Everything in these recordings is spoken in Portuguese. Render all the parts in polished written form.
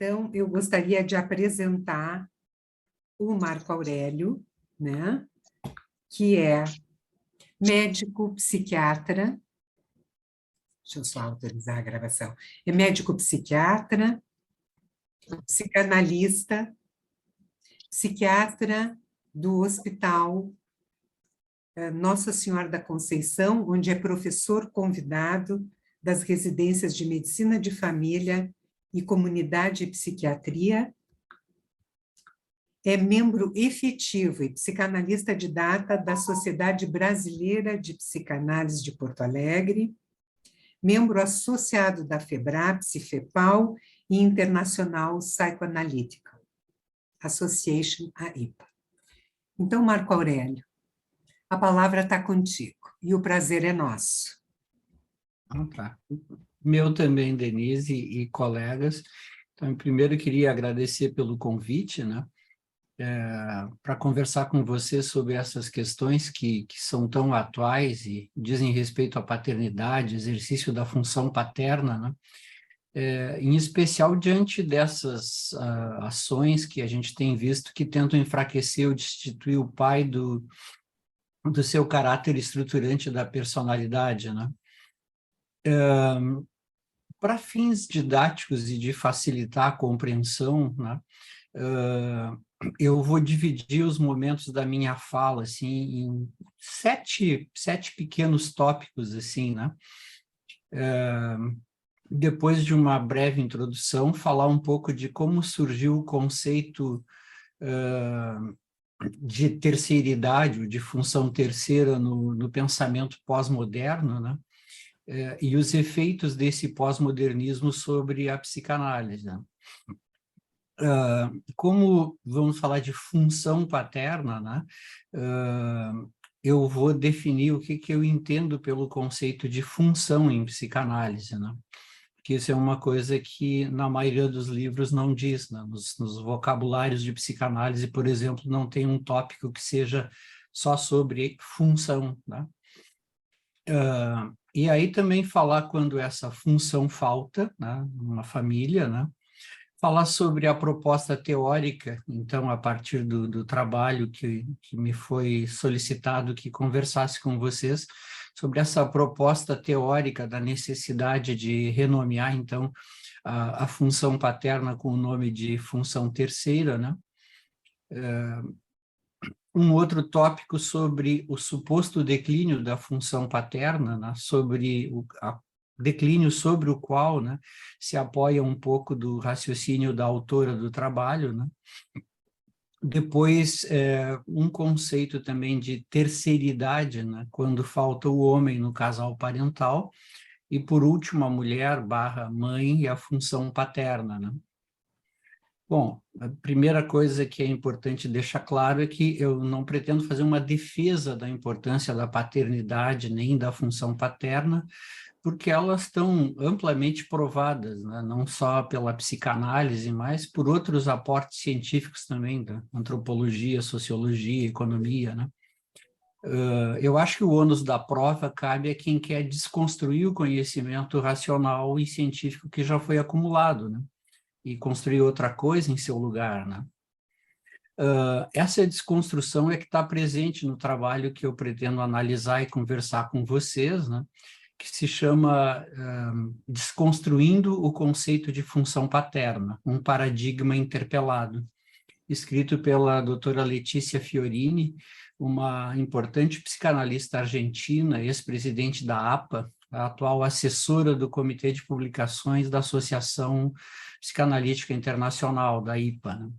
Então, eu gostaria de apresentar o Marco Aurélio, né, que é médico psiquiatra, deixa eu só autorizar a gravação, é médico psiquiatra, psicanalista, psiquiatra do Hospital Nossa Senhora da Conceição, onde é professor convidado das residências de Medicina de Família e Comunidade e Psiquiatria, é membro efetivo e psicanalista didata da Sociedade Brasileira de Psicanálise de Porto Alegre, membro associado da FEBRAPS, FEPAL e International Psychoanalytical Association, AIPA. Então, Marco Aurélio, a palavra está contigo e o prazer é nosso. Tá. Meu também, Denise e colegas. Então, primeiro, eu queria agradecer pelo convite, né? Para conversar com você sobre essas questões que são tão atuais e dizem respeito à paternidade, exercício da função paterna, né? Em especial diante dessas ações que a gente tem visto que tentam enfraquecer ou destituir o pai do seu caráter estruturante da personalidade, né? Para fins didáticos e de facilitar a compreensão, né? Eu vou dividir os momentos da minha fala assim, em sete pequenos tópicos, assim, né? Depois de uma breve introdução, falar um pouco de como surgiu o conceito de terceiridade, ou de função terceira no pensamento pós-moderno, né? E os efeitos desse pós-modernismo sobre a psicanálise, né? Como vamos falar de função paterna, né? Eu vou definir o que eu entendo pelo conceito de função em psicanálise, né? Porque isso é uma coisa que na maioria dos livros não diz, né? Nos vocabulários de psicanálise, por exemplo, não tem um tópico que seja só sobre função, né? E aí também falar quando essa função falta, né, numa família, né? Falar sobre a proposta teórica, então, a partir do trabalho que me foi solicitado que conversasse com vocês, sobre essa proposta teórica da necessidade de renomear, então, a função paterna com o nome de função terceira, né? Um outro tópico sobre o suposto declínio da função paterna, né? Sobre declínio sobre o qual, né, se apoia um pouco do raciocínio da autora do trabalho, né? Depois, um conceito também de terceiridade, né, quando falta o homem no casal parental, e por último a mulher / mãe e a função paterna, né? Bom, a primeira coisa que é importante deixar claro é que eu não pretendo fazer uma defesa da importância da paternidade nem da função paterna, porque elas estão amplamente provadas, né? Não só pela psicanálise, mas por outros aportes científicos também, da antropologia, sociologia, economia, né? Eu acho que o ônus da prova cabe a quem quer desconstruir o conhecimento racional e científico que já foi acumulado, né? E construir outra coisa em seu lugar, né? Essa desconstrução é que está presente no trabalho que eu pretendo analisar e conversar com vocês, né? Que se chama Desconstruindo o Conceito de Função Paterna, um paradigma interpelado, escrito pela doutora Letícia Fiorini, uma importante psicanalista argentina, ex-presidente da APA, a atual assessora do Comitê de Publicações da Associação Psicanalítica Internacional, da IPA, né?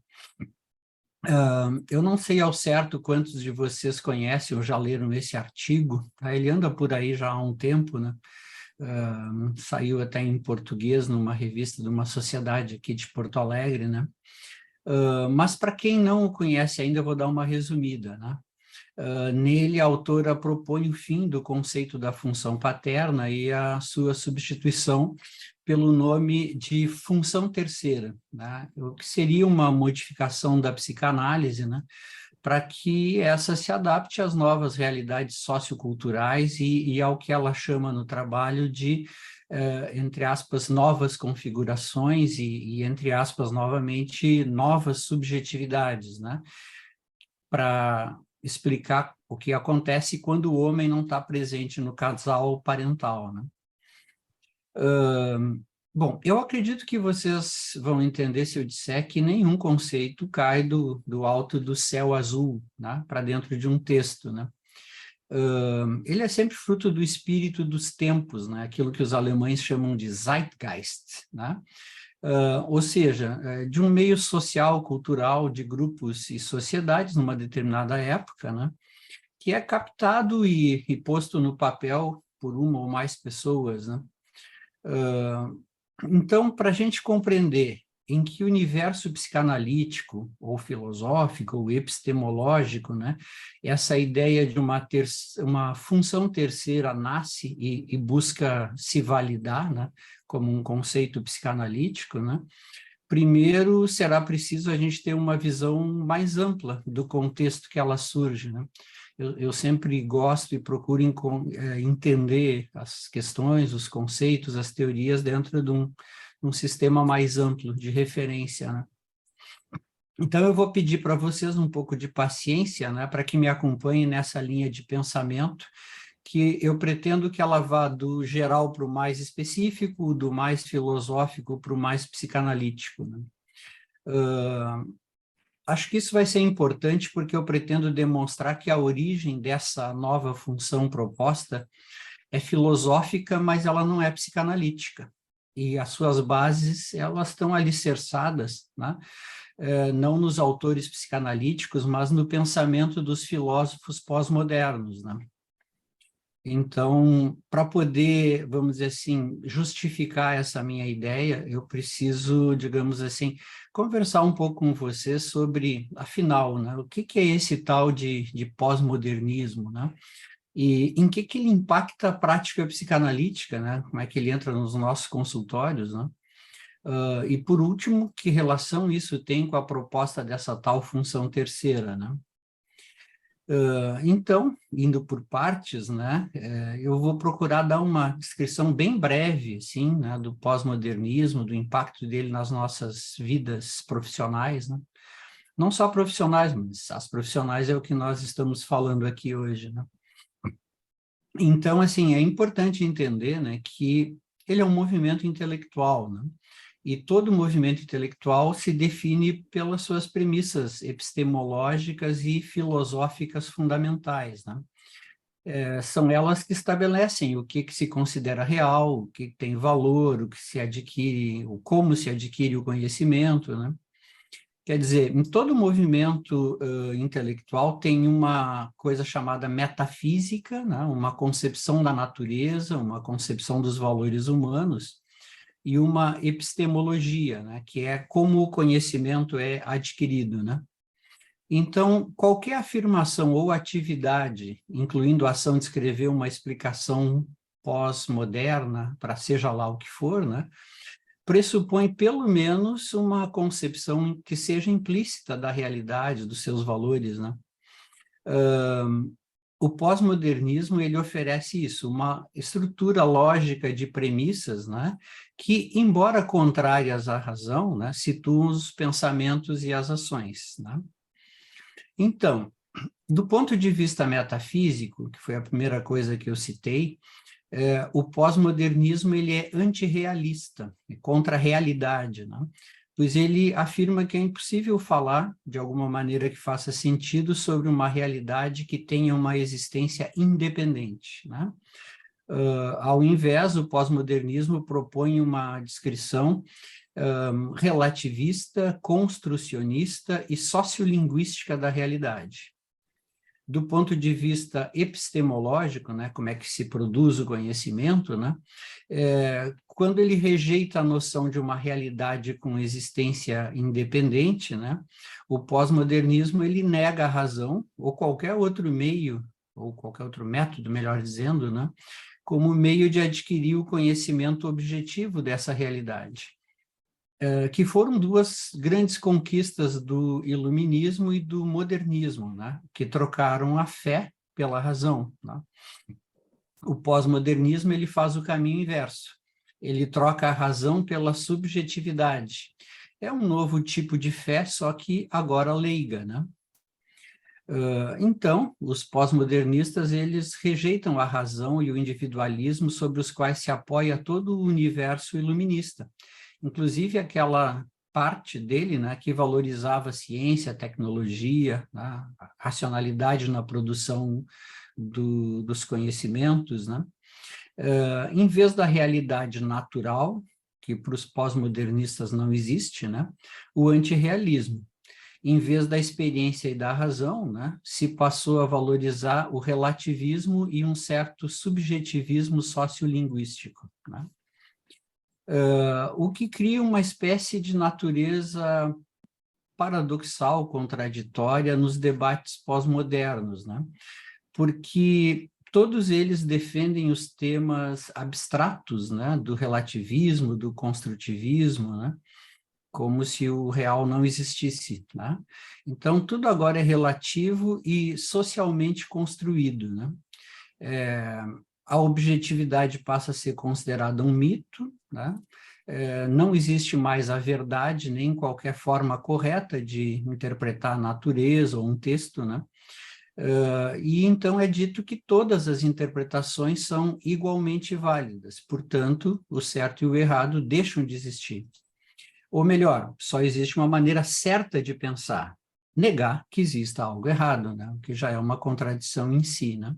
Eu não sei ao certo quantos de vocês conhecem ou já leram esse artigo, tá? Ele anda por aí já há um tempo, né? Saiu até em português numa revista de uma sociedade aqui de Porto Alegre, né? Mas para quem não o conhece ainda, eu vou dar uma resumida, né? Nele, a autora propõe o fim do conceito da função paterna e a sua substituição pelo nome de função terceira, né? O que seria uma modificação da psicanálise, né? Para que essa se adapte às novas realidades socioculturais e ao que ela chama no trabalho de entre aspas, novas configurações e, entre aspas, novamente, novas subjetividades, né? Para explicar o que acontece quando o homem não está presente no casal parental, né? Bom, eu acredito que vocês vão entender se eu disser que nenhum conceito cai do alto do céu azul, né, para dentro de um texto, né? Ele é sempre fruto do espírito dos tempos, né? Aquilo que os alemães chamam de Zeitgeist, né? Ou seja, de um meio social, cultural, de grupos e sociedades numa determinada época, né? Que é captado e posto no papel por uma ou mais pessoas, né? Então, para a gente compreender em que universo psicanalítico, ou filosófico, ou epistemológico, né, essa ideia de uma função terceira nasce e busca se validar, né, como um conceito psicanalítico, né, primeiro será preciso a gente ter uma visão mais ampla do contexto que ela surge, né? Eu sempre gosto e procuro entender as questões, os conceitos, as teorias dentro de um sistema mais amplo de referência, né? Então, eu vou pedir para vocês um pouco de paciência, né, para que me acompanhem nessa linha de pensamento, que eu pretendo que ela vá do geral para o mais específico, do mais filosófico para o mais psicanalítico, né? Acho que isso vai ser importante porque eu pretendo demonstrar que a origem dessa nova função proposta é filosófica, mas ela não é psicanalítica. E as suas bases, elas estão alicerçadas, né? Não nos autores psicanalíticos, mas no pensamento dos filósofos pós-modernos, né? Então, para poder, vamos dizer assim, justificar essa minha ideia, eu preciso, digamos assim, conversar um pouco com você sobre, afinal, né, o que é esse tal de pós-modernismo, né? E em que ele impacta a prática psicanalítica, né? Como é que ele entra nos nossos consultórios, né? E, por último, que relação isso tem com a proposta dessa tal função terceira, né? Então, indo por partes, né, eu vou procurar dar uma descrição bem breve, assim, né, do pós-modernismo, do impacto dele nas nossas vidas profissionais, né? Não só profissionais, mas as profissionais é o que nós estamos falando aqui hoje, né? Então, assim, é importante entender, né, que ele é um movimento intelectual, né? E todo movimento intelectual se define pelas suas premissas epistemológicas e filosóficas fundamentais, né? São elas que estabelecem o que se considera real, o que tem valor, o que se adquire, o como se adquire o conhecimento, né? Quer dizer, em todo movimento intelectual tem uma coisa chamada metafísica, né? Uma concepção da natureza, uma concepção dos valores humanos, e uma epistemologia, né, que é como o conhecimento é adquirido, né? Então, qualquer afirmação ou atividade, incluindo a ação de escrever uma explicação pós-moderna, para seja lá o que for, né, pressupõe pelo menos uma concepção que seja implícita da realidade, dos seus valores, né? O pós-modernismo ele oferece isso, uma estrutura lógica de premissas, né, que, embora contrárias à razão, né, situam os pensamentos e as ações, né? Então, do ponto de vista metafísico, que foi a primeira coisa que eu citei, o pós-modernismo ele é antirrealista, é contra a realidade, né? Pois ele afirma que é impossível falar, de alguma maneira que faça sentido, sobre uma realidade que tenha uma existência independente, né? Ao invés, o pós-modernismo propõe uma descrição relativista, construcionista e sociolinguística da realidade. Do ponto de vista epistemológico, né, como é que se produz o conhecimento, né, quando ele rejeita a noção de uma realidade com existência independente, né, o pós-modernismo ele nega a razão ou qualquer outro meio, ou qualquer outro método, melhor dizendo, né, como meio de adquirir o conhecimento objetivo dessa realidade. Que foram duas grandes conquistas do iluminismo e do modernismo, né? Que trocaram a fé pela razão, né? O pós-modernismo ele faz o caminho inverso. Ele troca a razão pela subjetividade. É um novo tipo de fé, só que agora leiga, né? Então, os pós-modernistas, eles rejeitam a razão e o individualismo sobre os quais se apoia todo o universo iluminista. Inclusive aquela parte dele, né, que valorizava a ciência, a tecnologia, a racionalidade na produção dos conhecimentos, né? Em vez da realidade natural, que para os pós-modernistas não existe, né, o antirrealismo. Em vez da experiência e da razão, né, se passou a valorizar o relativismo e um certo subjetivismo sociolinguístico, né? O que cria uma espécie de natureza paradoxal, contraditória nos debates pós-modernos, né? Porque todos eles defendem os temas abstratos, né, do relativismo, do construtivismo, né, como se o real não existisse, né? Então, tudo agora é relativo e socialmente construído, né? A objetividade passa a ser considerada um mito, né? Não existe mais a verdade, nem qualquer forma correta de interpretar a natureza ou um texto, né? E então é dito que todas as interpretações são igualmente válidas, portanto, o certo e o errado deixam de existir. Ou melhor, só existe uma maneira certa de pensar, negar que exista algo errado, né? O que já é uma contradição em si, né?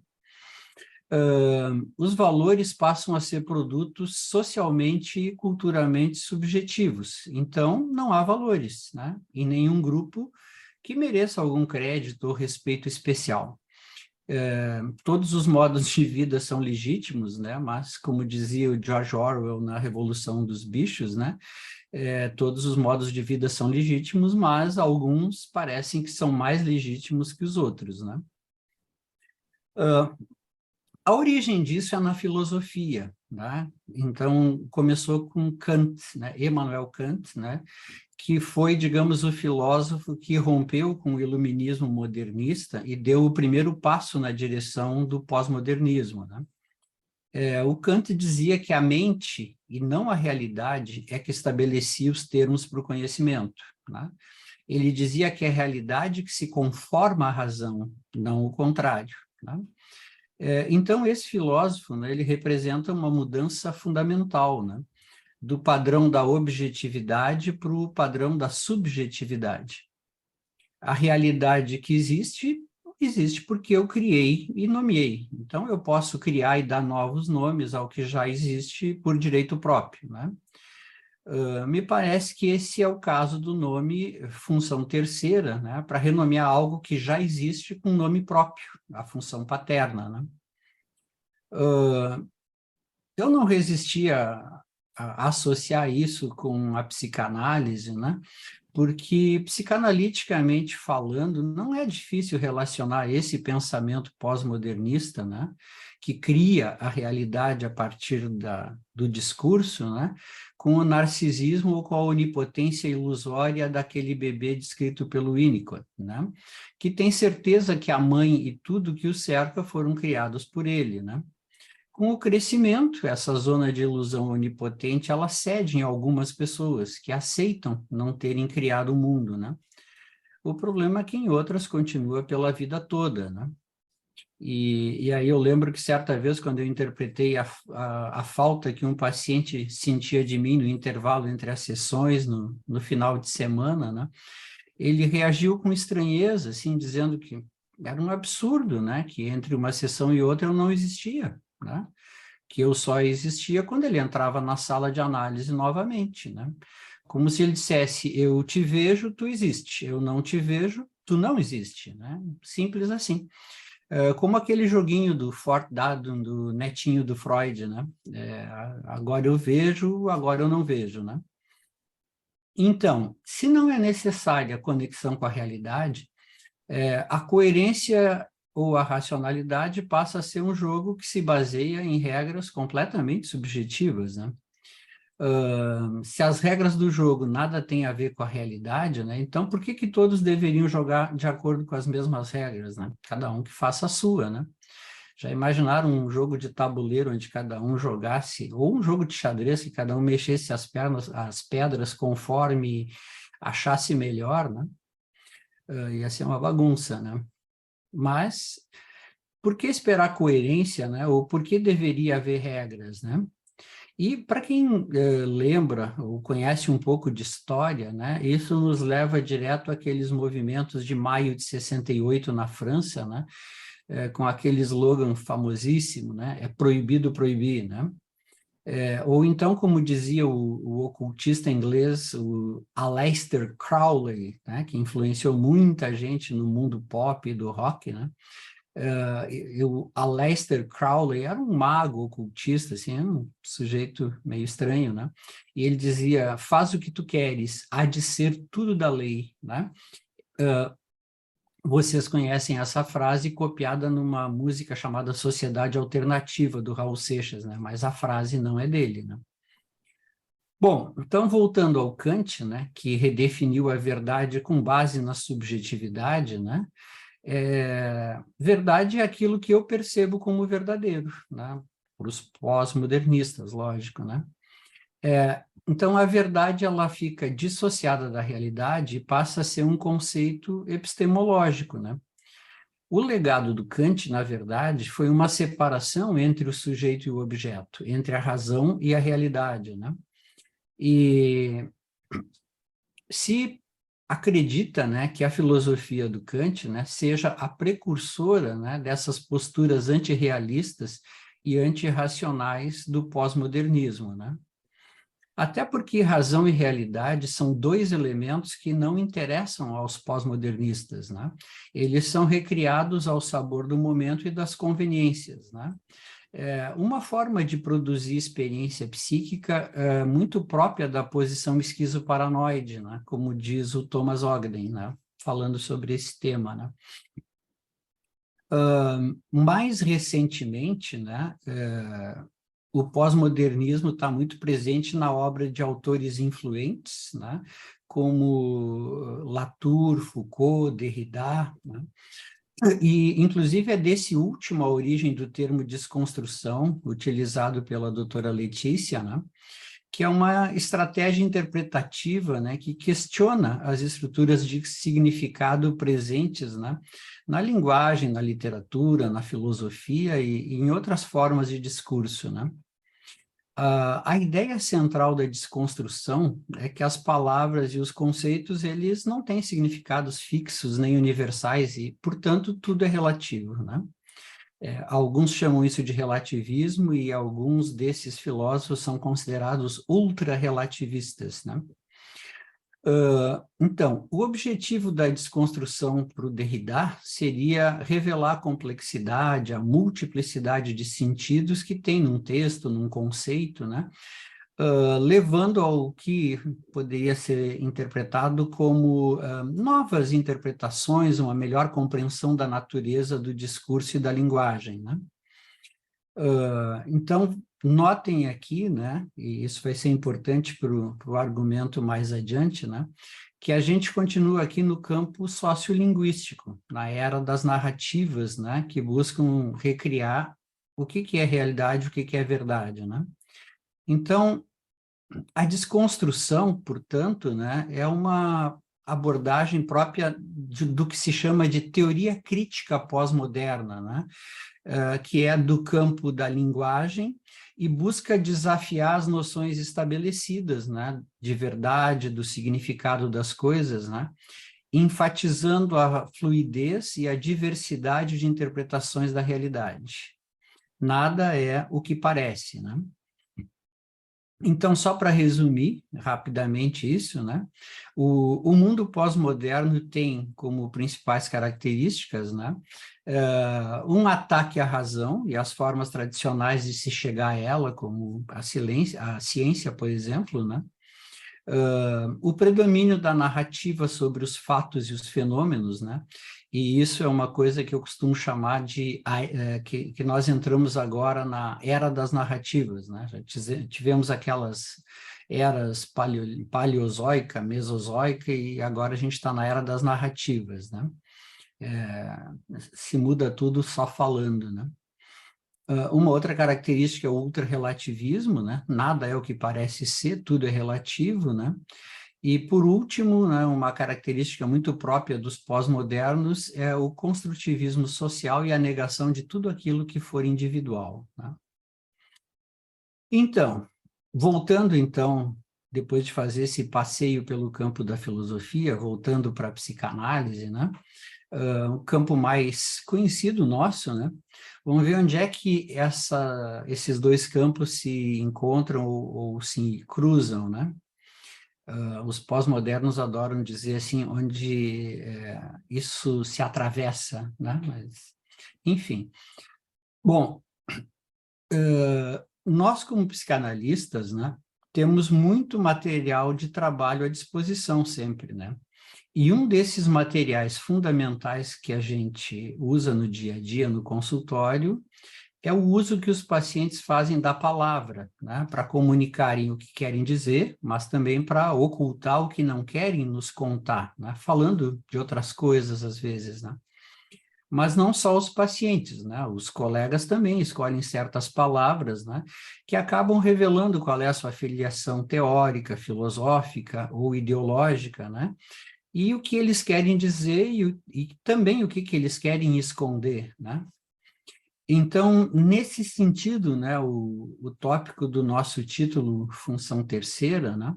Os valores passam a ser produtos socialmente e culturalmente subjetivos, então não há valores, né, em nenhum grupo que mereça algum crédito ou respeito especial. Todos os modos de vida são legítimos, né, mas, como dizia o George Orwell na Revolução dos Bichos, né, todos os modos de vida são legítimos, mas alguns parecem que são mais legítimos que os outros, né? A origem disso é na filosofia, né? Então, começou com Kant, né? Immanuel Kant, né? Que foi, digamos, o filósofo que rompeu com o iluminismo modernista e deu o primeiro passo na direção do pós-modernismo, né? O Kant dizia que a mente, e não a realidade, é que estabelecia os termos para o conhecimento, né? Ele dizia que é a realidade que se conforma à razão, não o contrário, né? Então, esse filósofo, né, ele representa uma mudança fundamental, né, do padrão da objetividade para o padrão da subjetividade. A realidade que existe, existe porque eu criei e nomeei. Então, eu posso criar e dar novos nomes ao que já existe por direito próprio, né? Me parece que esse é o caso do nome função terceira, né, para renomear algo que já existe com nome próprio, a função paterna, né? Eu não resisti a associar isso com a psicanálise, né? Porque, psicanaliticamente falando, não é difícil relacionar esse pensamento pós-modernista, né, que cria a realidade a partir do discurso, né, com o narcisismo ou com a onipotência ilusória daquele bebê descrito pelo Winnicott, né, que tem certeza que a mãe e tudo que o cerca foram criados por ele, né. Com o crescimento, essa zona de ilusão onipotente, ela cede em algumas pessoas que aceitam não terem criado o mundo, né? O problema é que em outras continua pela vida toda, né? E aí eu lembro que certa vez, quando eu interpretei a falta que um paciente sentia de mim no intervalo entre as sessões, no final de semana, né? Ele reagiu com estranheza, assim, dizendo que era um absurdo, né? Que entre uma sessão e outra eu não existia, né? Que eu só existia quando ele entrava na sala de análise novamente, né? Como se ele dissesse, eu te vejo, tu existe, eu não te vejo, tu não existe, né? Simples assim. Como aquele joguinho do Fortdado, do netinho do Freud, né? Agora eu vejo, agora eu não vejo, né? Então, se não é necessária a conexão com a realidade, a coerência ou a racionalidade passa a ser um jogo que se baseia em regras completamente subjetivas, né? Se as regras do jogo nada têm a ver com a realidade, né? Então por que todos deveriam jogar de acordo com as mesmas regras, né? Cada um que faça a sua, né? Já imaginaram um jogo de tabuleiro onde cada um jogasse, ou um jogo de xadrez que cada um mexesse as pedras conforme achasse melhor, né? Ia ser uma bagunça, né? Mas por que esperar coerência, né? Ou por que deveria haver regras, né? E para quem lembra ou conhece um pouco de história, né? Isso nos leva direto àqueles movimentos de maio de 68 na França, né? Com aquele slogan famosíssimo, né? É proibido proibir, né? Ou então, como dizia o ocultista inglês, o Aleister Crowley, né? Que influenciou muita gente no mundo pop e do rock, né? O Aleister Crowley era um mago ocultista, assim, era um sujeito meio estranho, né? E ele dizia, faz o que tu queres, há de ser tudo da lei, né? Vocês conhecem essa frase copiada numa música chamada Sociedade Alternativa, do Raul Seixas, né? Mas a frase não é dele, né? Bom, então voltando ao Kant, né, que redefiniu a verdade com base na subjetividade, né? Verdade é aquilo que eu percebo como verdadeiro, né? Para os pós-modernistas, lógico, né? Então, a verdade ela fica dissociada da realidade e passa a ser um conceito epistemológico, né? O legado do Kant, na verdade, foi uma separação entre o sujeito e o objeto, entre a razão e a realidade, né? E se acredita, né, que a filosofia do Kant, né, seja a precursora, né, dessas posturas antirrealistas e antirracionais do pós-modernismo, né? Até porque razão e realidade são dois elementos que não interessam aos pós-modernistas, né? Eles são recriados ao sabor do momento e das conveniências, né? Uma forma de produzir experiência psíquica muito própria da posição esquizoparanoide, né? Como diz o Thomas Ogden, né? Falando sobre esse tema, né? Mais recentemente, né? O pós-modernismo está muito presente na obra de autores influentes, né? Como Latour, Foucault, Derrida, né? E, inclusive, é desse último a origem do termo desconstrução, utilizado pela doutora Letícia, né? Que é uma estratégia interpretativa, né? Que questiona as estruturas de significado presentes, né? Na linguagem, na literatura, na filosofia e em outras formas de discurso, né? A ideia central da desconstrução é que as palavras e os conceitos, eles não têm significados fixos nem universais e, portanto, tudo é relativo, né? Alguns chamam isso de relativismo e alguns desses filósofos são considerados ultra-relativistas, né? Então, o objetivo da desconstrução para o Derrida seria revelar a complexidade, a multiplicidade de sentidos que tem num texto, num conceito, né? Levando ao que poderia ser interpretado como novas interpretações, uma melhor compreensão da natureza do discurso e da linguagem, né? Então, notem aqui, né, e isso vai ser importante para o argumento mais adiante, né, que a gente continua aqui no campo sociolinguístico, na era das narrativas, né, que buscam recriar o que é realidade, o que é verdade, né? Então, a desconstrução, portanto, né, é uma abordagem própria do que se chama de teoria crítica pós-moderna, né? Que é do campo da linguagem e busca desafiar as noções estabelecidas, né, de verdade, do significado das coisas, né, enfatizando a fluidez e a diversidade de interpretações da realidade. Nada é o que parece, né? Então, só para resumir rapidamente isso, né? O mundo pós-moderno tem como principais características, né? Um ataque à razão e às formas tradicionais de se chegar a ela, como a ciência, por exemplo, né? O predomínio da narrativa sobre os fatos e os fenômenos, né? E isso é uma coisa que eu costumo chamar de que nós entramos agora na era das narrativas, né? Já tivemos aquelas eras paleozoica, mesozoica, e agora a gente está na era das narrativas, né? Se muda tudo só falando, né? Uma outra característica é o ultrarrelativismo, né? Nada é o que parece ser, tudo é relativo, né? E, por último, né, uma característica muito própria dos pós-modernos é o construtivismo social e a negação de tudo aquilo que for individual, né? Então, voltando então, depois de fazer esse passeio pelo campo da filosofia, voltando para a psicanálise, né? Um campo mais conhecido nosso, né? Vamos ver onde é que esses dois campos se encontram ou se cruzam, né? Os pós-modernos adoram dizer assim, onde isso se atravessa, né? Mas, enfim. Bom, nós como psicanalistas, né, temos muito material de trabalho à disposição sempre, né? E um desses materiais fundamentais que a gente usa no dia a dia, no consultório, é o uso que os pacientes fazem da palavra, né, para comunicarem o que querem dizer, mas também para ocultar o que não querem nos contar, né, falando de outras coisas às vezes, né. Mas não só os pacientes, né, os colegas também escolhem certas palavras, né, que acabam revelando qual é a sua filiação teórica, filosófica ou ideológica, né, e o que eles querem dizer e também o que eles querem esconder, né? Então, nesse sentido, né, o tópico do nosso título, Função Terceira, né,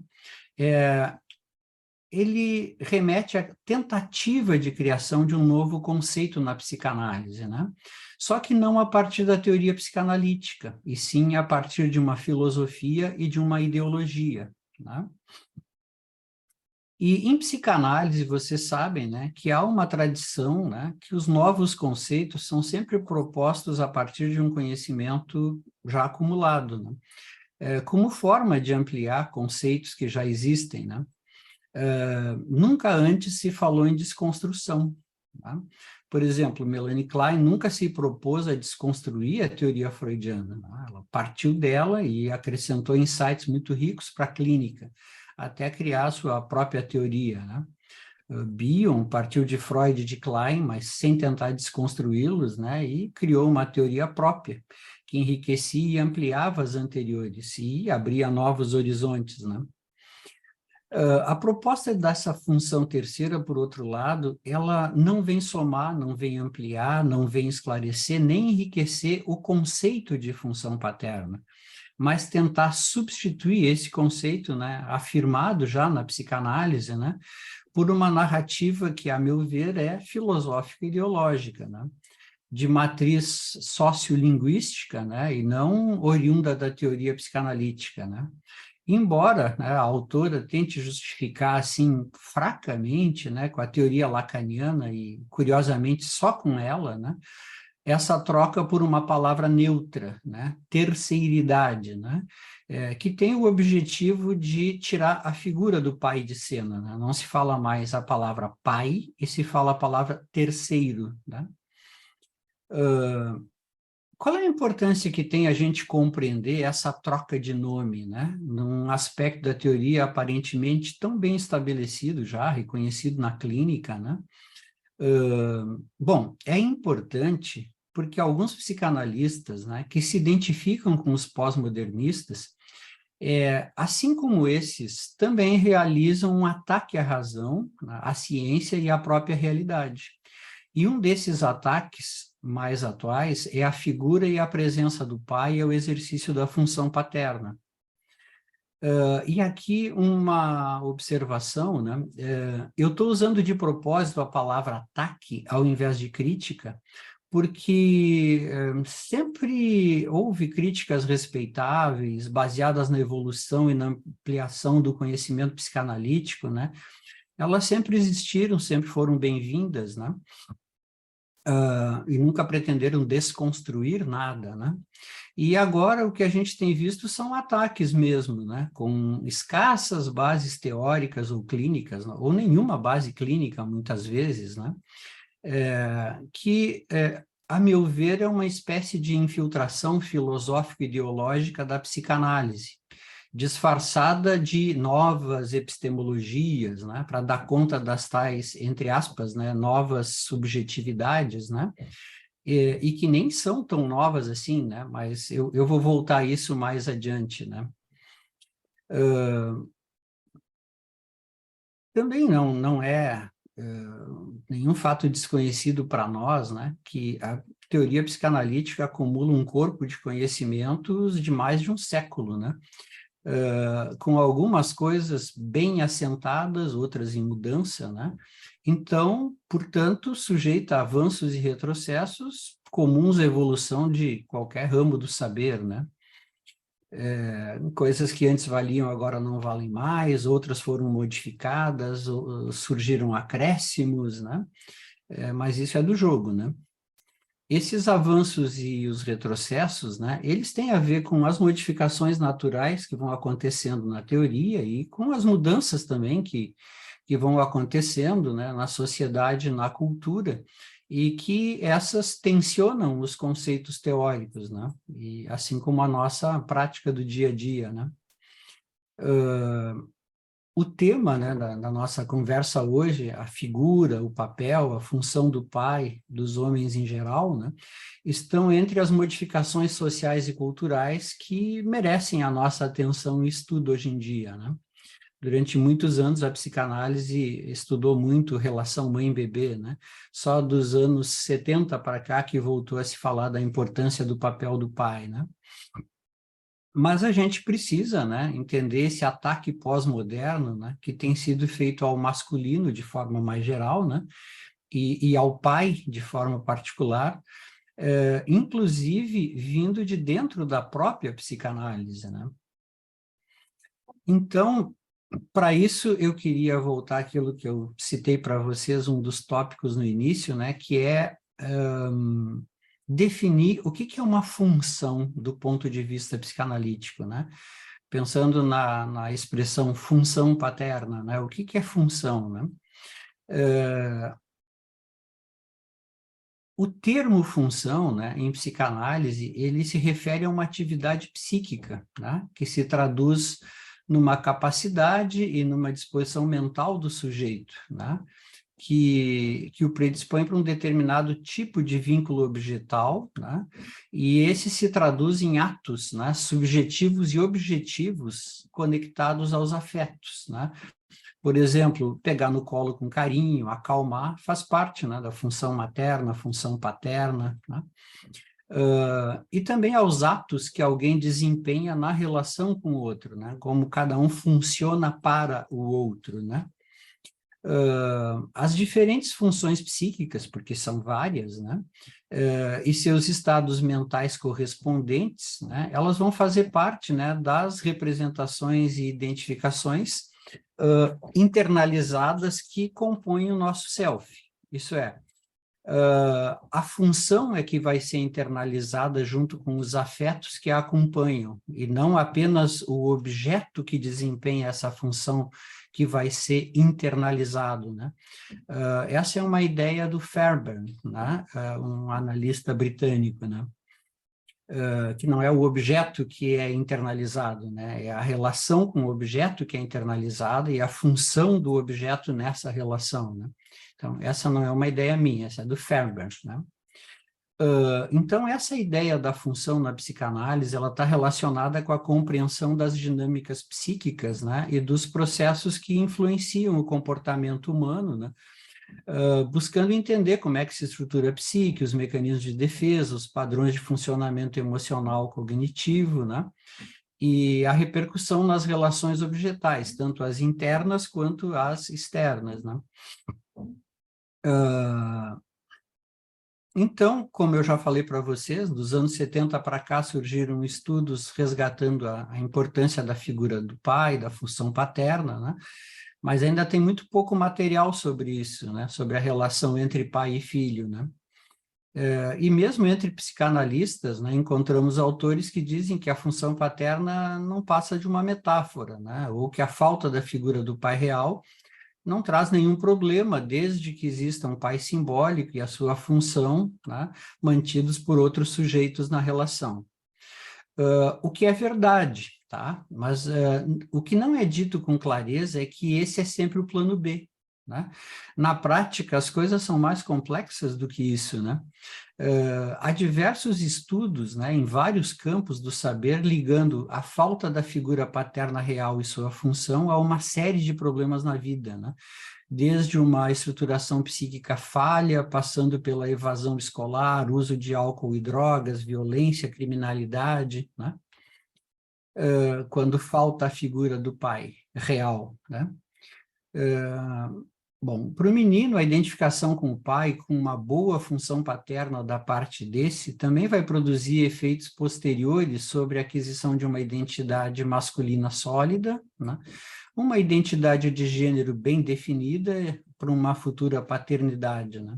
ele remete à tentativa de criação de um novo conceito na psicanálise, né? Só que não a partir da teoria psicanalítica, e sim a partir de uma filosofia e de uma ideologia, né? E em psicanálise, vocês sabem, né, que há uma tradição, né, que os novos conceitos são sempre propostos a partir de um conhecimento já acumulado, né, como forma de ampliar conceitos que já existem, né. Nunca antes se falou em desconstrução, tá? Por exemplo, Melanie Klein nunca se propôs a desconstruir a teoria freudiana, né? Ela partiu dela e acrescentou insights muito ricos para a clínica, até criar a sua própria teoria, né? Bion partiu de Freud e de Klein, mas sem tentar desconstruí-los, né? E criou uma teoria própria, que enriquecia e ampliava as anteriores e abria novos horizontes, né? A proposta dessa função terceira, por outro lado, ela não vem somar, não vem ampliar, não vem esclarecer, nem enriquecer o conceito de função paterna, mas tentar substituir esse conceito, né, afirmado já na psicanálise, né, por uma narrativa que, a meu ver, é filosófica e ideológica, né, de matriz sociolinguística, né, e não oriunda da teoria psicanalítica, né. Embora, né, a autora tente justificar, assim, fracamente, né, com a teoria lacaniana e, curiosamente, só com ela, né, essa troca por uma palavra neutra, né, terceiridade, né, que tem o objetivo de tirar a figura do pai de cena, né, não se fala mais a palavra pai e se fala a palavra terceiro, né. Qual é a importância que tem a gente compreender essa troca de nome, né? Num aspecto da teoria aparentemente tão bem estabelecido já, reconhecido na clínica, né? Bom, é importante porque alguns psicanalistas, né, que se identificam com os pós-modernistas, assim como esses, também realizam um ataque à razão, à ciência e à própria realidade. E um desses ataques mais atuais é a figura e a presença do pai e o exercício da função paterna. E aqui uma observação, né? Eu estou usando de propósito a palavra ataque ao invés de crítica, porque sempre houve críticas respeitáveis, baseadas na evolução e na ampliação do conhecimento psicanalítico, né? Elas sempre existiram, sempre foram bem-vindas, né? E nunca pretenderam desconstruir nada, né? E agora o que a gente tem visto são ataques mesmo, né? Com escassas bases teóricas ou clínicas, ou nenhuma base clínica, muitas vezes, né? A meu ver, é uma espécie de infiltração filosófico-ideológica da psicanálise, disfarçada de novas epistemologias, né, para dar conta das tais, entre aspas, né, novas subjetividades, né, e que nem são tão novas assim, né? Mas eu vou voltar a isso mais adiante, né? Também não é nenhum fato desconhecido para nós, né? Que a teoria psicanalítica acumula um corpo de conhecimentos de mais de um século, né? Com algumas coisas bem assentadas, outras em mudança, né? Então, portanto, sujeita a avanços e retrocessos comuns à evolução de qualquer ramo do saber, né? Coisas que antes valiam agora não valem mais, outras foram modificadas, surgiram acréscimos, né? Mas isso é do jogo, né? Esses avanços e os retrocessos, né, eles têm a ver com as modificações naturais que vão acontecendo na teoria e com as mudanças também que vão acontecendo, né, na sociedade, na cultura, e que essas tensionam os conceitos teóricos, né, e assim como a nossa prática do dia a dia, né. O tema, né, da nossa conversa hoje, a figura, o papel, a função do pai, dos homens em geral, né, estão entre as modificações sociais e culturais que merecem a nossa atenção e estudo hoje em dia, né. Durante muitos anos, a psicanálise estudou muito relação mãe-bebê, né? Só dos anos 70 para cá que voltou a se falar da importância do papel do pai, né? Mas a gente precisa, né, entender esse ataque pós-moderno, né, que tem sido feito ao masculino de forma mais geral, né, e ao pai de forma particular, inclusive vindo de dentro da própria psicanálise, né? Então, para isso, eu queria voltar àquilo que eu citei para vocês, um dos tópicos no início, né, que é definir o que é uma função do ponto de vista psicanalítico, né? Pensando na expressão função paterna, né? O que é função, né? O termo função, né, em psicanálise, ele se refere a uma atividade psíquica, né, que se traduz numa capacidade e numa disposição mental do sujeito, né, que o predispõe para um determinado tipo de vínculo objetal, né, e esse se traduz em atos, né, subjetivos e objetivos conectados aos afetos, né. Por exemplo, pegar no colo com carinho, acalmar, faz parte, né, da função materna, função paterna, né? E também aos atos que alguém desempenha na relação com o outro, né? Como cada um funciona para o outro, né? As diferentes funções psíquicas, porque são várias, né? E seus estados mentais correspondentes, né? Elas vão fazer parte, né, das representações e identificações internalizadas que compõem o nosso self. Isso é, a função é que vai ser internalizada junto com os afetos que a acompanham, e não apenas o objeto que desempenha essa função que vai ser internalizado, né? Essa é uma ideia do Fairbairn, né? Um analista britânico, né? Que não é o objeto que é internalizado, né? É a relação com o objeto que é internalizada e a função do objeto nessa relação, né? Então, essa não é uma ideia minha, essa é do Fairbairn, né? Então, essa ideia da função na psicanálise, ela está relacionada com a compreensão das dinâmicas psíquicas, né? E dos processos que influenciam o comportamento humano, né? Buscando entender como é que se estrutura a psique, os mecanismos de defesa, os padrões de funcionamento emocional cognitivo, né? E a repercussão nas relações objetais, tanto as internas quanto as externas, né? Então, como eu já falei para vocês, dos anos 70 para cá surgiram estudos resgatando a importância da figura do pai, da função paterna, né? Mas ainda tem muito pouco material sobre isso, né? Sobre a relação entre pai e filho, né? E mesmo entre psicanalistas, né, encontramos autores que dizem que a função paterna não passa de uma metáfora, né? Ou que a falta da figura do pai real não traz nenhum problema, desde que exista um pai simbólico e a sua função, né, mantidos por outros sujeitos na relação. O que é verdade, tá? Mas o que não é dito com clareza é que esse é sempre o plano B, né? Na prática, as coisas são mais complexas do que isso, né? Há diversos estudos, né, em vários campos do saber, ligando a falta da figura paterna real e sua função a uma série de problemas na vida, né? Desde uma estruturação psíquica falha, passando pela evasão escolar, uso de álcool e drogas, violência, criminalidade, né? Quando falta a figura do pai real, né? Bom, para o menino, a identificação com o pai, com uma boa função paterna da parte desse, também vai produzir efeitos posteriores sobre a aquisição de uma identidade masculina sólida, né? Uma identidade de gênero bem definida para uma futura paternidade, né?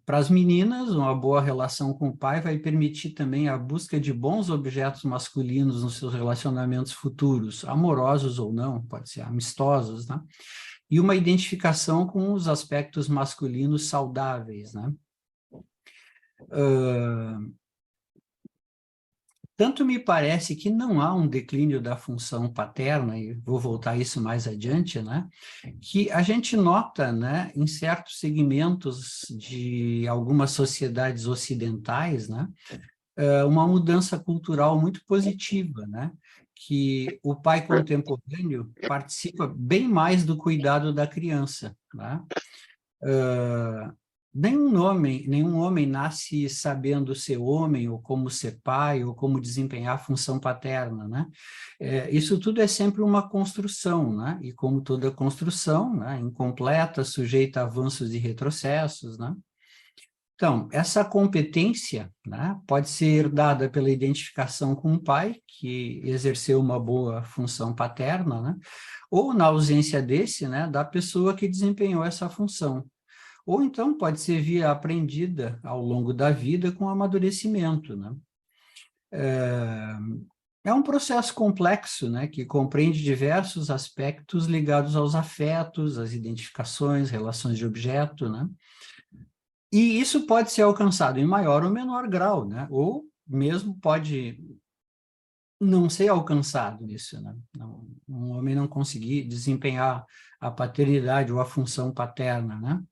Para as meninas, uma boa relação com o pai vai permitir também a busca de bons objetos masculinos nos seus relacionamentos futuros, amorosos ou não, pode ser amistosos, né? E uma identificação com os aspectos masculinos saudáveis, né? Tanto me parece que não há um declínio da função paterna, e vou voltar a isso mais adiante, né? Que a gente nota, né, em certos segmentos de algumas sociedades ocidentais, né, uma mudança cultural muito positiva, né? Que o pai contemporâneo participa bem mais do cuidado da criança, né? Nenhum homem nasce sabendo ser homem, ou como ser pai, ou como desempenhar a função paterna, né? Isso tudo é sempre uma construção, né? E como toda construção, né, incompleta, sujeita a avanços e retrocessos, né? Então, essa competência, né, pode ser dada pela identificação com o pai, que exerceu uma boa função paterna, né? Ou, na ausência desse, né, da pessoa que desempenhou essa função. Ou então pode ser via aprendida ao longo da vida com amadurecimento, né? É um processo complexo, né, que compreende diversos aspectos ligados aos afetos, às identificações, relações de objeto, né? E isso pode ser alcançado em maior ou menor grau, né? Ou mesmo pode não ser alcançado isso, né? Um homem não conseguir desempenhar a paternidade ou a função paterna, né?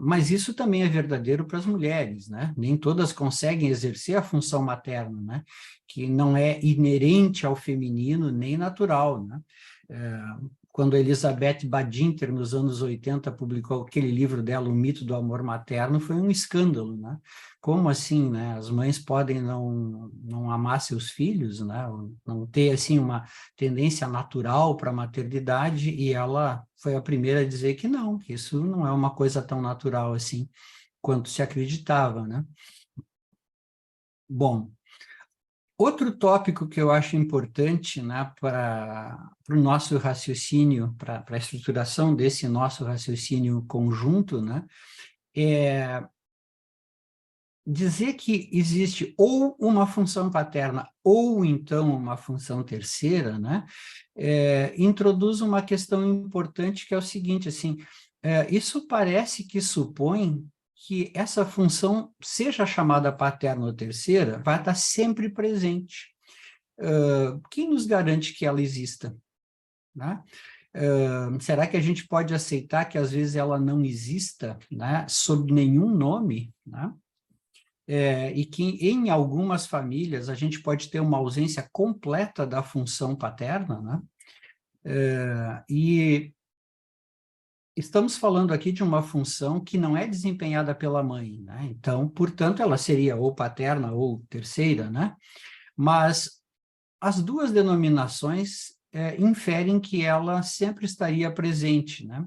Mas isso também é verdadeiro para as mulheres, né? Nem todas conseguem exercer a função materna, né? Que não é inerente ao feminino nem natural, né? Quando a Elizabeth Badinter, nos anos 80, publicou aquele livro dela, O Mito do Amor Materno, foi um escândalo, né? Como assim, né? As mães podem não amar seus filhos, né? Não ter, assim, uma tendência natural para a maternidade, e ela foi a primeira a dizer que não, que isso não é uma coisa tão natural assim quanto se acreditava, né? Bom, outro tópico que eu acho importante, né, para o nosso raciocínio, para a estruturação desse nosso raciocínio conjunto, né, é dizer que existe ou uma função paterna ou então uma função terceira, né, introduz uma questão importante que é o seguinte, assim, isso parece que supõe que essa função, seja chamada paterna ou terceira, vai estar sempre presente. Quem nos garante que ela exista, né? Será que a gente pode aceitar que às vezes ela não exista, né, sob nenhum nome, né? E que em algumas famílias a gente pode ter uma ausência completa da função paterna, né? E estamos falando aqui de uma função que não é desempenhada pela mãe, né? Então, portanto, ela seria ou paterna ou terceira, né? Mas as duas denominações inferem que ela sempre estaria presente, né?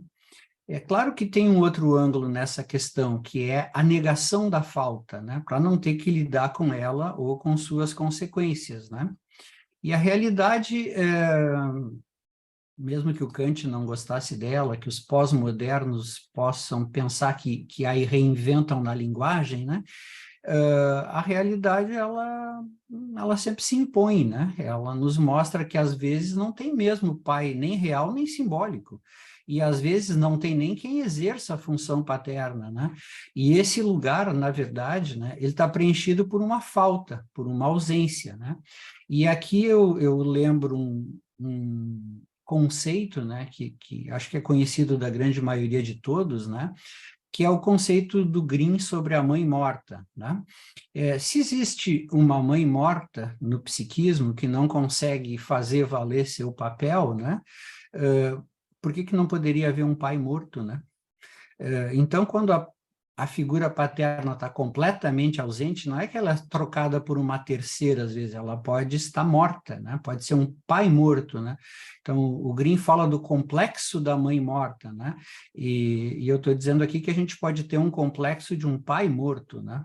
É claro que tem um outro ângulo nessa questão, que é a negação da falta, né? Para não ter que lidar com ela ou com suas consequências, né? E a realidade, mesmo que o Kant não gostasse dela, que os pós-modernos possam pensar que a reinventam na linguagem, né? A realidade, ela sempre se impõe, né? Ela nos mostra que, às vezes, não tem mesmo pai nem real nem simbólico. E, às vezes, não tem nem quem exerça a função paterna, né? E esse lugar, na verdade, né, ele está preenchido por uma falta, por uma ausência, né? E aqui eu lembro um conceito, né, que acho que é conhecido da grande maioria de todos, né, que é o conceito do Green sobre a mãe morta, né? Se existe uma mãe morta no psiquismo que não consegue fazer valer seu papel, né? Por que não poderia haver um pai morto, né? Então, quando a figura paterna está completamente ausente, não é que ela é trocada por uma terceira, às vezes, ela pode estar morta, né? Pode ser um pai morto, né? Então, o Green fala do complexo da mãe morta, né? E eu estou dizendo aqui que a gente pode ter um complexo de um pai morto, né?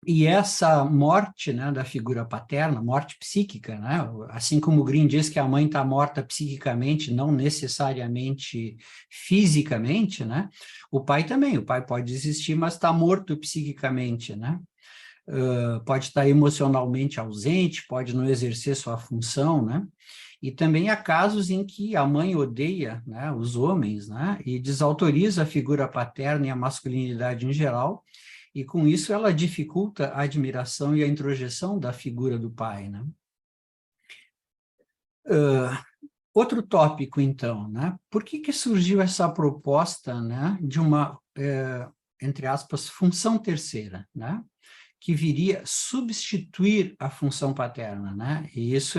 E essa morte, né, da figura paterna, morte psíquica, né, assim como o Green diz que a mãe está morta psiquicamente, não necessariamente fisicamente, né, o pai também, o pai pode existir, mas está morto psiquicamente, né, pode estar emocionalmente ausente, pode não exercer sua função, né, e também há casos em que a mãe odeia, né, os homens, né, e desautoriza a figura paterna e a masculinidade em geral, e com isso ela dificulta a admiração e a introjeção da figura do pai, né? Outro tópico, então, né? Por que surgiu essa proposta, né, de uma, entre aspas, função terceira, né? Que viria substituir a função paterna, né? E isso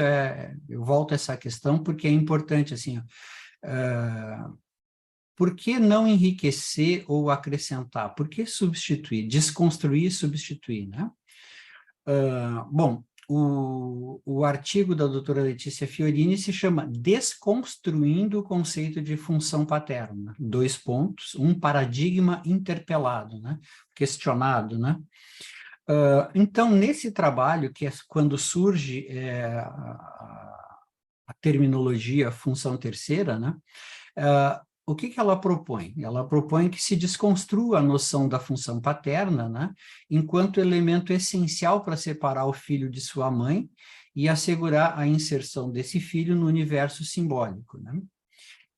eu volto a essa questão porque é importante, assim, por que não enriquecer ou acrescentar? Por que substituir? Desconstruir e substituir, né? Bom, o artigo da doutora Letícia Fiorini se chama Desconstruindo o Conceito de Função Paterna. 2 pontos, um paradigma interpelado, né? Questionado, né? Então, nesse trabalho, que é quando surge a terminologia função terceira, né? O que ela propõe? Ela propõe que se desconstrua a noção da função paterna, né, enquanto elemento essencial para separar o filho de sua mãe e assegurar a inserção desse filho no universo simbólico, né?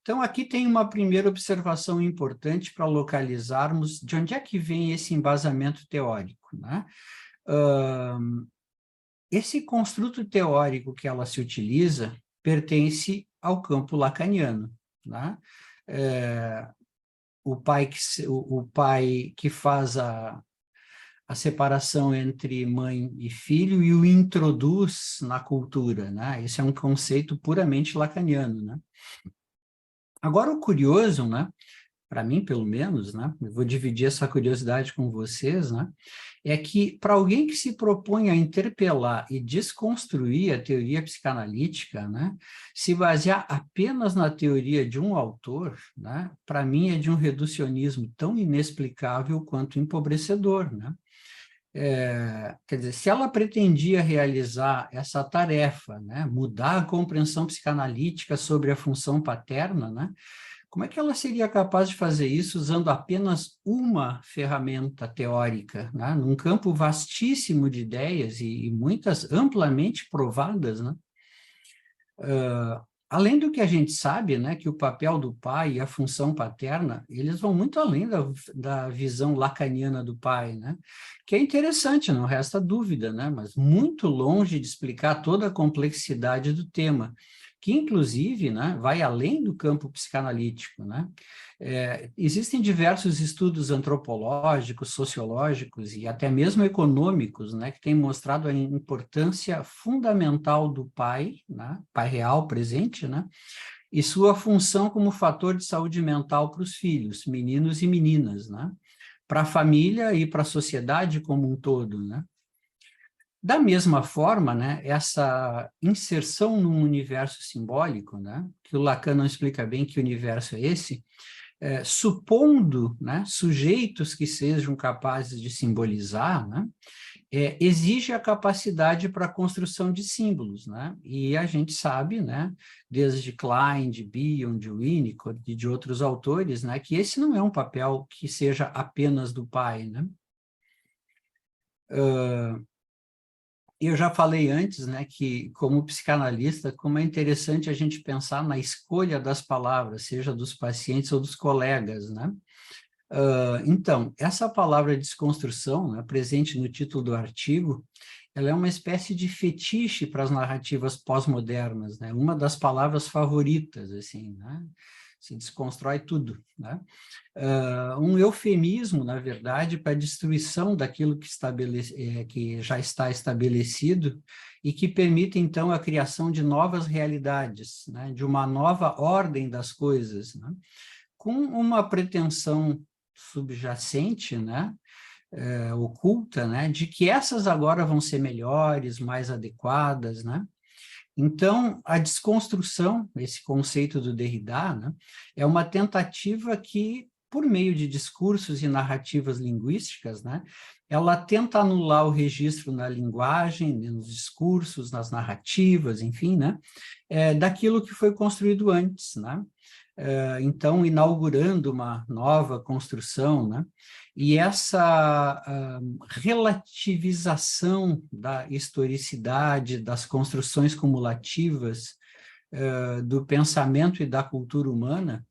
Então, aqui tem uma primeira observação importante para localizarmos de onde é que vem esse embasamento teórico, né? Esse construto teórico que ela se utiliza pertence ao campo lacaniano, né? O pai que faz a separação entre mãe e filho e o introduz na cultura, né? Esse é um conceito puramente lacaniano, né? Agora, o curioso, né? Para mim, pelo menos, né? Eu vou dividir essa curiosidade com vocês, né? É que, para alguém que se propõe a interpelar e desconstruir a teoria psicanalítica, né, se basear apenas na teoria de um autor, né, para mim é de um reducionismo tão inexplicável quanto empobrecedor, né? Quer dizer, se ela pretendia realizar essa tarefa, né, mudar a compreensão psicanalítica sobre a função paterna, né, como é que ela seria capaz de fazer isso usando apenas uma ferramenta teórica, né? Num campo vastíssimo de ideias e muitas amplamente provadas, né? Além do que a gente sabe, né, que o papel do pai e a função paterna, eles vão muito além da visão lacaniana do pai, né? Que é interessante, não resta dúvida, né? Mas muito longe de explicar toda a complexidade do tema, que inclusive, né, vai além do campo psicanalítico, né? Existem diversos estudos antropológicos, sociológicos e até mesmo econômicos, né, que têm mostrado a importância fundamental do pai, né, pai real presente, né, e sua função como fator de saúde mental para os filhos, meninos e meninas, né, para a família e para a sociedade como um todo, né. Da mesma forma, né, essa inserção num universo simbólico, né, que o Lacan não explica bem que universo é esse, supondo, né, sujeitos que sejam capazes de simbolizar, né, exige a capacidade para a construção de símbolos, né, e a gente sabe, né, desde Klein, de Bion, de Winnicott e de outros autores, né, que esse não é um papel que seja apenas do pai, né. Eu já falei antes, né, que como psicanalista, como é interessante a gente pensar na escolha das palavras, seja dos pacientes ou dos colegas, né? Então, essa palavra desconstrução, né, presente no título do artigo, ela é uma espécie de fetiche para as narrativas pós-modernas, né? Uma das palavras favoritas, assim, né? Se desconstrói tudo, né? Um eufemismo, na verdade, para a destruição daquilo que já está estabelecido e que permite, então, a criação de novas realidades, né? De uma nova ordem das coisas, né? Com uma pretensão subjacente, né? Oculta, né? De que essas agora vão ser melhores, mais adequadas, né? Então, a desconstrução, esse conceito do Derrida, né, é uma tentativa que, por meio de discursos e narrativas linguísticas, né, ela tenta anular o registro na linguagem, nos discursos, nas narrativas, enfim, né, daquilo que foi construído antes, né? Então, inaugurando uma nova construção, né? E essa relativização da historicidade, das construções cumulativas do pensamento e da cultura humana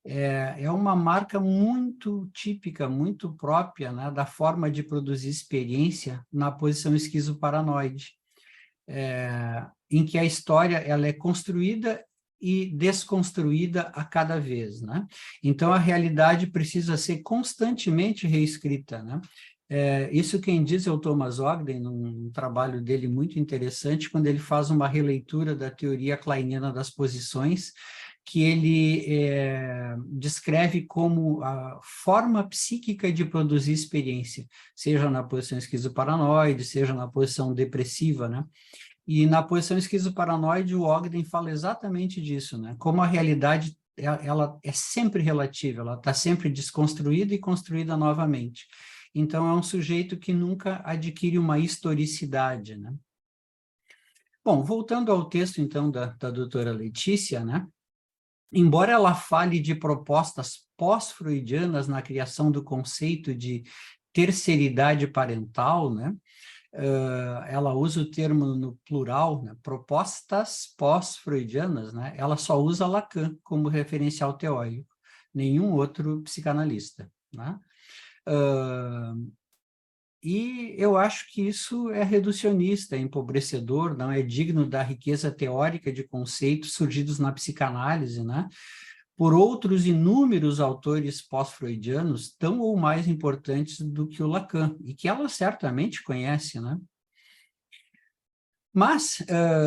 é uma marca muito típica, muito própria, né, da forma de produzir experiência na posição esquizoparanoide, em que a história ela é construída e desconstruída a cada vez, né? Então, a realidade precisa ser constantemente reescrita, né? Isso quem diz é o Thomas Ogden, num trabalho dele muito interessante, quando ele faz uma releitura da teoria kleiniana das posições, que ele descreve como a forma psíquica de produzir experiência, seja na posição esquizoparanoide, seja na posição depressiva, né? E na posição esquizoparanoide, o Ogden fala exatamente disso, né? Como a realidade ela é sempre relativa, ela está sempre desconstruída e construída novamente. Então, é um sujeito que nunca adquire uma historicidade, né? Bom, voltando ao texto, então, da doutora Letícia, né? Embora ela fale de propostas pós-freudianas na criação do conceito de terceiridade parental, né? Ela usa o termo no plural, né? Propostas pós-freudianas, né? Ela só usa Lacan como referencial teórico, nenhum outro psicanalista, né? E eu acho que isso é reducionista, é empobrecedor, não é digno da riqueza teórica de conceitos surgidos na psicanálise, né? Por outros inúmeros autores pós-freudianos, tão ou mais importantes do que o Lacan, e que ela certamente conhece, né? Mas,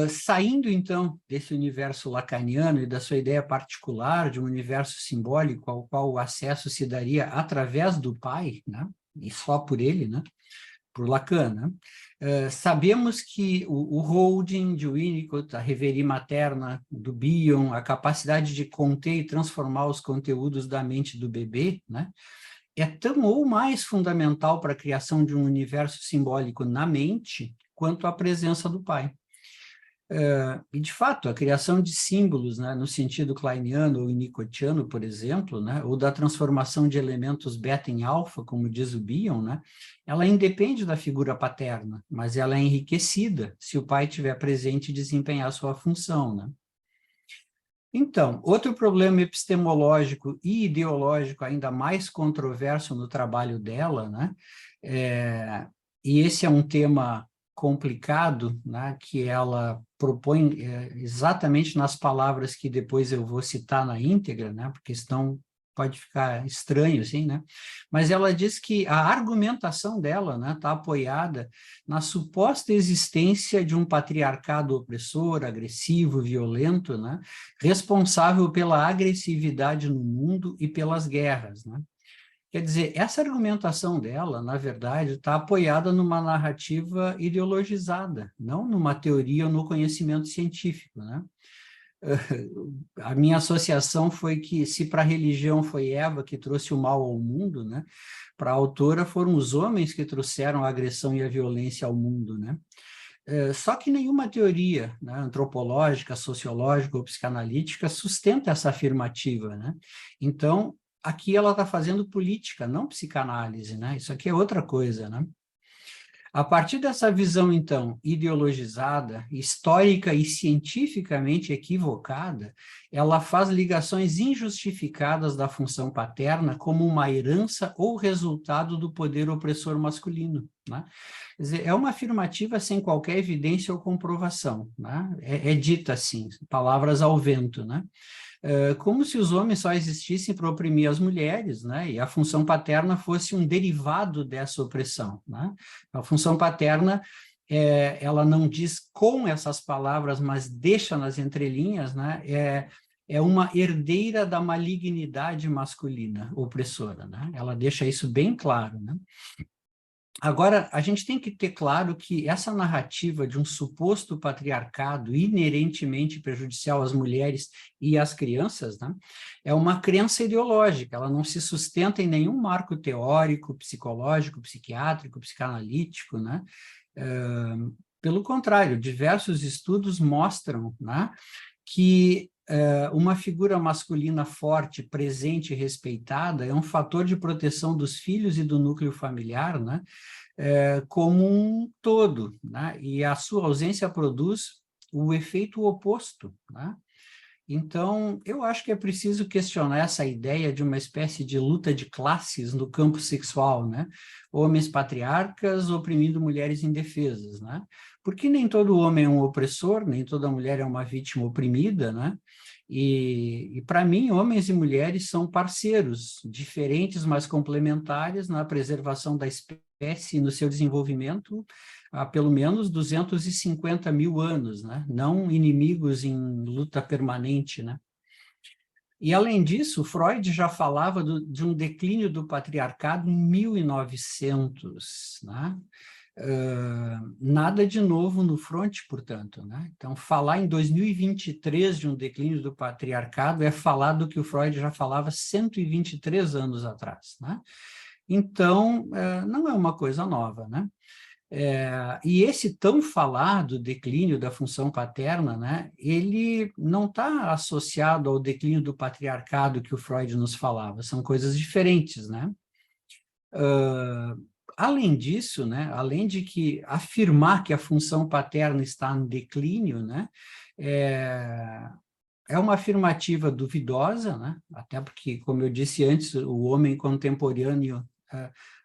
saindo, então, desse universo lacaniano e da sua ideia particular de um universo simbólico ao qual o acesso se daria através do pai, né? E só por ele, né? Por Lacan, né? Sabemos que o holding de Winnicott, a reverie materna do Bion, a capacidade de conter e transformar os conteúdos da mente do bebê, né? É tão ou mais fundamental para a criação de um universo simbólico na mente quanto a presença do pai. E, de fato, a criação de símbolos, né, no sentido kleiniano ou winnicottiano, por exemplo, né, ou da transformação de elementos beta em alfa, como diz o Bion, né, ela independe da figura paterna, mas ela é enriquecida se o pai estiver presente e desempenhar sua função, né? Então, outro problema epistemológico e ideológico ainda mais controverso no trabalho dela, né, e esse é um tema complicado, né, que ela propõe exatamente nas palavras que depois eu vou citar na íntegra, né, porque senão pode ficar estranho, assim, né? Mas ela diz que a argumentação dela, né, está apoiada na suposta existência de um patriarcado opressor, agressivo, violento, né, responsável pela agressividade no mundo e pelas guerras, né? Quer dizer, essa argumentação dela, na verdade, está apoiada numa narrativa ideologizada, não numa teoria ou no conhecimento científico, né? A minha associação foi que, se para a religião foi Eva que trouxe o mal ao mundo, né? Para a autora foram os homens que trouxeram a agressão e a violência ao mundo, né? Só que nenhuma teoria, né, antropológica, sociológica ou psicanalítica sustenta essa afirmativa, né? Então, aqui ela está fazendo política, não psicanálise, né? Isso aqui é outra coisa, né? A partir dessa visão, então, ideologizada, histórica e cientificamente equivocada, ela faz ligações injustificadas da função paterna como uma herança ou resultado do poder opressor masculino, né? Quer dizer, é uma afirmativa sem qualquer evidência ou comprovação, né? É dita assim, palavras ao vento, né? Como se os homens só existissem para oprimir as mulheres, né? E a função paterna fosse um derivado dessa opressão, né? A função paterna, ela não diz com essas palavras, mas deixa nas entrelinhas, né? É uma herdeira da malignidade masculina opressora, né? Ela deixa isso bem claro, né? Agora, a gente tem que ter claro que essa narrativa de um suposto patriarcado inerentemente prejudicial às mulheres e às crianças, né, é uma crença ideológica, ela não se sustenta em nenhum marco teórico, psicológico, psiquiátrico, psicanalítico, né? Pelo contrário, diversos estudos mostram, né, que uma figura masculina forte, presente e respeitada é um fator de proteção dos filhos e do núcleo familiar, né? Como um todo, né? E a sua ausência produz o efeito oposto, né? Então, eu acho que é preciso questionar essa ideia de uma espécie de luta de classes no campo sexual, né? Homens patriarcas oprimindo mulheres indefesas, né? Porque nem todo homem é um opressor, nem toda mulher é uma vítima oprimida, né? E para mim, homens e mulheres são parceiros, diferentes, mas complementares na preservação da espécie e no seu desenvolvimento há pelo menos 250 mil anos, né? Não inimigos em luta permanente, né? E, além disso, Freud já falava de um declínio do patriarcado em 1900, né? Nada de novo no fronte, portanto, né? Então, falar em 2023 de um declínio do patriarcado é falar do que o Freud já falava 123 anos atrás, né? Então, não é uma coisa nova, né? E esse tão falado declínio da função paterna, né, ele não está associado ao declínio do patriarcado que o Freud nos falava, são coisas diferentes, né? Além disso, né, além de que afirmar que a função paterna está em declínio, né, é uma afirmativa duvidosa, né, até porque, como eu disse antes, o homem contemporâneo,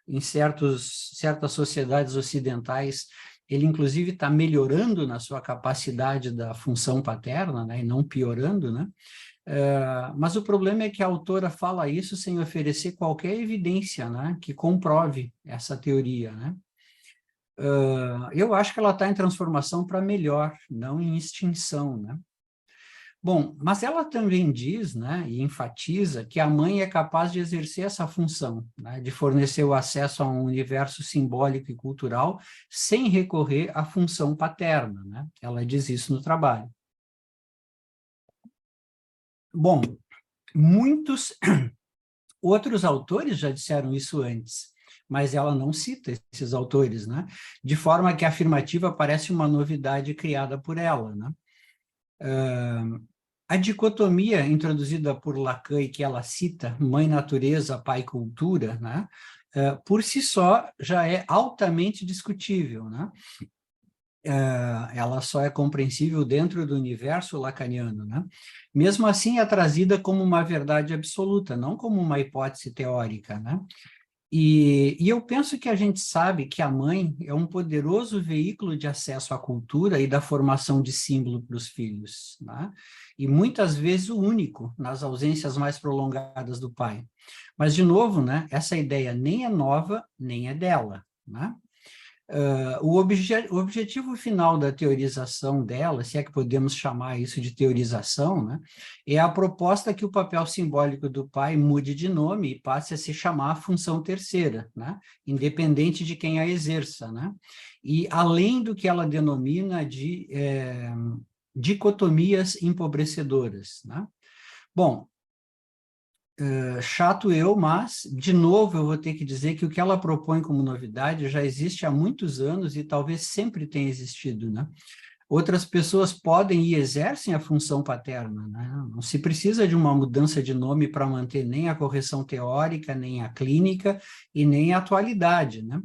em certas sociedades ocidentais, ele inclusive está melhorando na sua capacidade da função paterna, né, e não piorando, né? Mas o problema é que a autora fala isso sem oferecer qualquer evidência, né, que comprove essa teoria, né? Eu acho que ela está em transformação para melhor, não em extinção, né? Bom, mas ela também diz, né, e enfatiza que a mãe é capaz de exercer essa função, né, de fornecer o acesso a um universo simbólico e cultural sem recorrer à função paterna, né? Ela diz isso no trabalho. Bom, muitos outros autores já disseram isso antes, mas ela não cita esses autores, né? De forma que a afirmativa parece uma novidade criada por ela, né? A dicotomia introduzida por Lacan e que ela cita, mãe natureza, pai cultura, né? Por si só já é altamente discutível, né? Ela só é compreensível dentro do universo lacaniano, né? Mesmo assim, é trazida como uma verdade absoluta, não como uma hipótese teórica, né? E eu penso que a gente sabe que a mãe é um poderoso veículo de acesso à cultura e da formação de símbolo para os filhos, né? E muitas vezes o único, nas ausências mais prolongadas do pai. Mas, de novo, né, essa ideia nem é nova, nem é dela, né? O objetivo final da teorização dela, se é que podemos chamar isso de teorização, né, é a proposta que o papel simbólico do pai mude de nome e passe a se chamar a função terceira, né, independente de quem a exerça, né, e além do que ela denomina de dicotomias empobrecedoras, né. Bom, chato eu, mas, de novo, eu vou ter que dizer que o que ela propõe como novidade já existe há muitos anos e talvez sempre tenha existido, né? Outras pessoas podem e exercem a função paterna, né? Não se precisa de uma mudança de nome para manter nem a correção teórica, nem a clínica e nem a atualidade, né?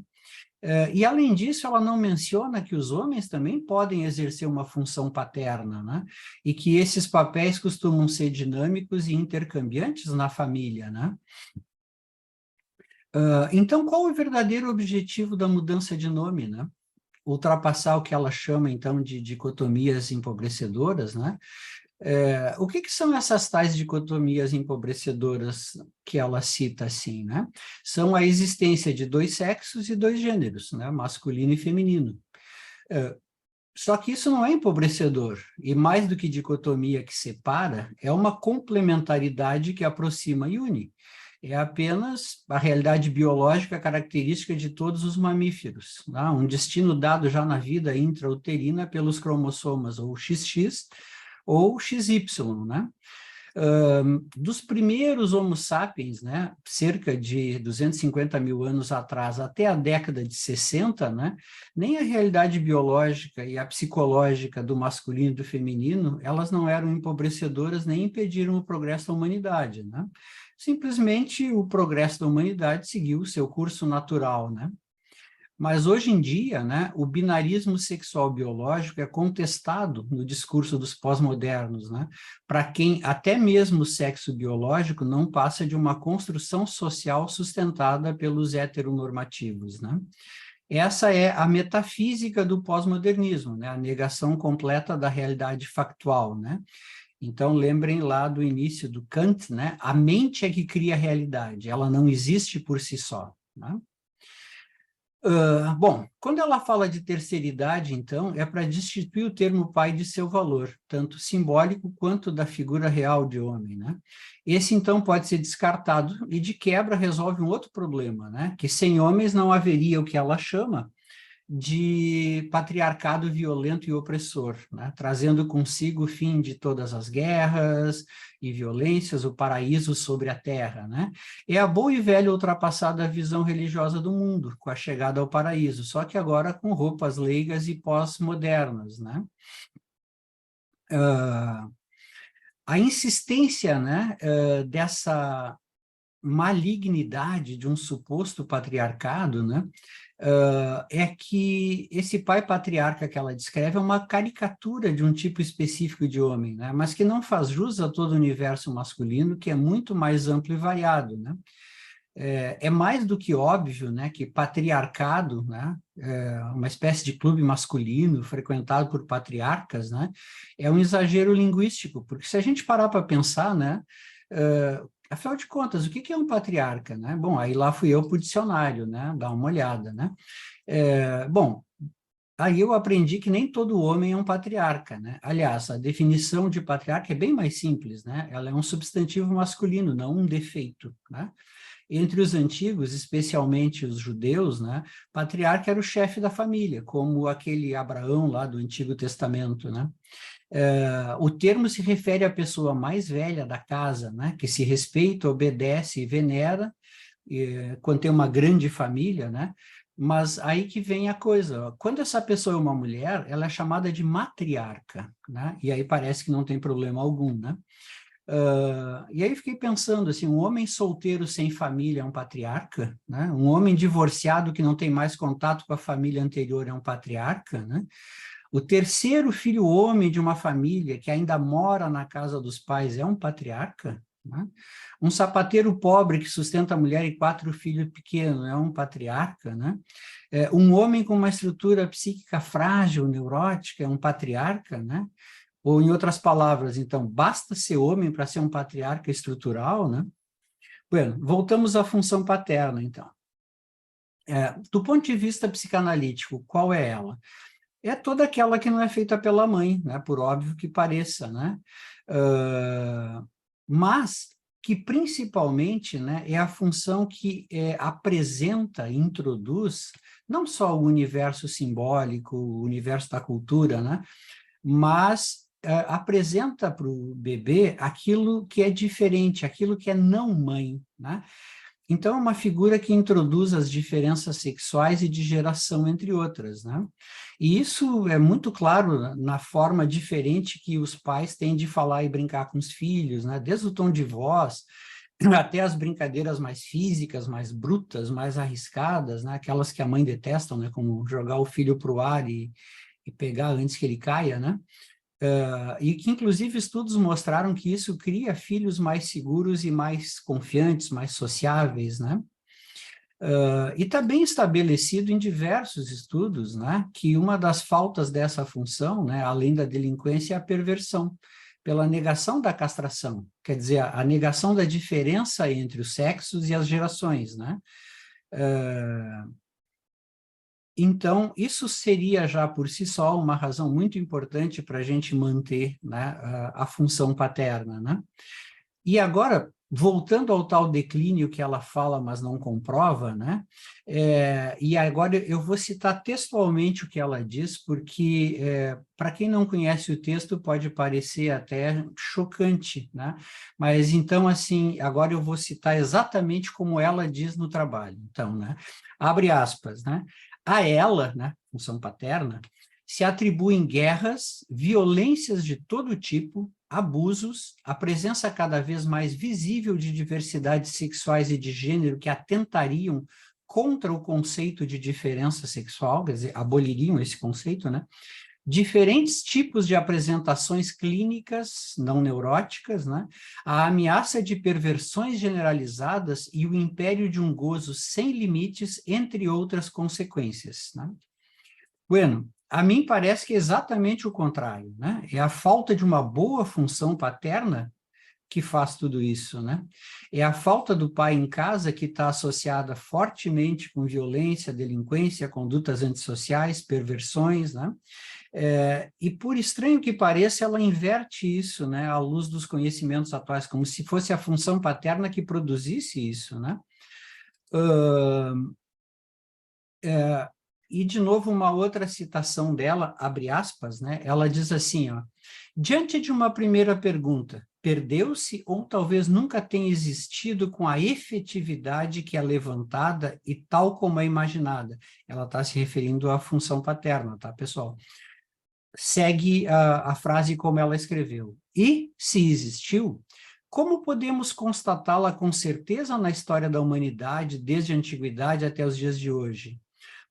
E, além disso, ela não menciona que os homens também podem exercer uma função paterna, né? E que esses papéis costumam ser dinâmicos e intercambiantes na família, né? Então, qual o verdadeiro objetivo da mudança de nome, né? Ultrapassar o que ela chama, então, de dicotomias empobrecedoras, né? O que são essas tais dicotomias empobrecedoras que ela cita assim, né? São a existência de dois sexos e dois gêneros, né? Masculino e feminino. Só que isso não é empobrecedor, e mais do que dicotomia que separa, é uma complementaridade que aproxima e une. É apenas a realidade biológica característica de todos os mamíferos, né? Um destino dado já na vida intrauterina pelos cromossomas ou XX ou XY, né? Dos primeiros Homo sapiens, né, cerca de 250 mil anos atrás, até a década de 60, né, nem a realidade biológica e a psicológica do masculino e do feminino, elas não eram empobrecedoras nem impediram o progresso da humanidade, né? Simplesmente o progresso da humanidade seguiu o seu curso natural, né? Mas hoje em dia, né, o binarismo sexual biológico é contestado no discurso dos pós-modernos, né, para quem até mesmo o sexo biológico não passa de uma construção social sustentada pelos heteronormativos, né? Essa é a metafísica do pós-modernismo, né, a negação completa da realidade factual, né? Então, lembrem lá do início do Kant, né? A mente é que cria a realidade, ela não existe por si só, né? Bom, quando ela fala de terceira idade, então, é para destituir o termo pai de seu valor, tanto simbólico quanto da figura real de homem, né? Esse, então, pode ser descartado e, de quebra, resolve um outro problema, né? Que sem homens não haveria o que ela chama de patriarcado violento e opressor, né? Trazendo consigo o fim de todas as guerras e violências, o paraíso sobre a terra, né? É a boa e velha ultrapassada visão religiosa do mundo, com a chegada ao paraíso, só que agora com roupas leigas e pós-modernas, né? A insistência, né, dessa malignidade de um suposto patriarcado, né, é que esse pai patriarca que ela descreve é uma caricatura de um tipo específico de homem, né, mas que não faz jus a todo o universo masculino, que é muito mais amplo e variado, né. É mais do que óbvio, né, que patriarcado, né, uma espécie de clube masculino frequentado por patriarcas, né, é um exagero linguístico, porque se a gente parar para pensar, né, afinal de contas, o que é um patriarca, né? Bom, aí lá fui eu para o dicionário, né, dar uma olhada, né? Bom, aí eu aprendi que nem todo homem é um patriarca, né? Aliás, a definição de patriarca é bem mais simples, né? Ela é um substantivo masculino, não um defeito, né? Entre os antigos, especialmente os judeus, né, patriarca era o chefe da família, como aquele Abraão lá do Antigo Testamento, né? O termo se refere à pessoa mais velha da casa, né, que se respeita, obedece e venera, quando tem uma grande família, né? Mas aí que vem a coisa, quando essa pessoa é uma mulher, ela é chamada de matriarca, né? E aí parece que não tem problema algum, né? E aí fiquei pensando, assim, um homem solteiro sem família é um patriarca, né? Um homem divorciado que não tem mais contato com a família anterior é um patriarca, né? O terceiro filho homem de uma família que ainda mora na casa dos pais é um patriarca, né? Um sapateiro pobre que sustenta a mulher e 4 filhos pequenos é um patriarca, né? Um homem com uma estrutura psíquica frágil, neurótica, é um patriarca, né? Ou, em outras palavras, então, basta ser homem para ser um patriarca estrutural, né? Bueno, voltamos à função paterna, então. Do ponto de vista psicanalítico, qual é ela? É toda aquela que não é feita pela mãe, né? Por óbvio que pareça, né? Mas que, principalmente, né, é a função que apresenta, introduz, não só o universo simbólico, o universo da cultura, né? Mas apresenta para o bebê aquilo que é diferente, aquilo que é não mãe, né? Então, é uma figura que introduz as diferenças sexuais e de geração, entre outras, né? E isso é muito claro na forma diferente que os pais têm de falar e brincar com os filhos, né? Desde o tom de voz, até as brincadeiras mais físicas, mais brutas, mais arriscadas, né? Aquelas que a mãe detesta, né? Como jogar o filho para o ar e pegar antes que ele caia, né? E que, inclusive, estudos mostraram que isso cria filhos mais seguros e mais confiantes, mais sociáveis, né? E está bem estabelecido em diversos estudos, né, que uma das faltas dessa função, né, além da delinquência, é a perversão, pela negação da castração, quer dizer, a negação da diferença entre os sexos e as gerações, né? Então, isso seria já por si só uma razão muito importante para a gente manter, né, a função paterna, né? E agora, voltando ao tal declínio que ela fala, mas não comprova, né? E agora eu vou citar textualmente o que ela diz, porque para quem não conhece o texto pode parecer até chocante, né? Mas então, assim, agora eu vou citar exatamente como ela diz no trabalho. Então, né? Abre aspas, né? A ela, né? Função paterna, se atribuem guerras, violências de todo tipo, abusos, a presença cada vez mais visível de diversidades sexuais e de gênero que atentariam contra o conceito de diferença sexual, quer dizer, aboliriam esse conceito, né? Diferentes tipos de apresentações clínicas não neuróticas, né? A ameaça de perversões generalizadas e o império de um gozo sem limites, entre outras consequências, né? Bueno, a mim parece que é exatamente o contrário, né? É a falta de uma boa função paterna que faz tudo isso, né? É a falta do pai em casa que está associada fortemente com violência, delinquência, condutas antissociais, perversões, né? E por estranho que pareça, ela inverte isso, né? À luz dos conhecimentos atuais, como se fosse a função paterna que produzisse isso, né? E, de novo, uma outra citação dela, abre aspas, né? Ela diz assim, ó, diante de uma primeira pergunta, perdeu-se ou talvez nunca tenha existido com a efetividade que é levantada e tal como é imaginada. Ela está se referindo à função paterna, tá, pessoal? Segue a frase como ela escreveu. E, se existiu, como podemos constatá-la com certeza na história da humanidade, desde a antiguidade até os dias de hoje?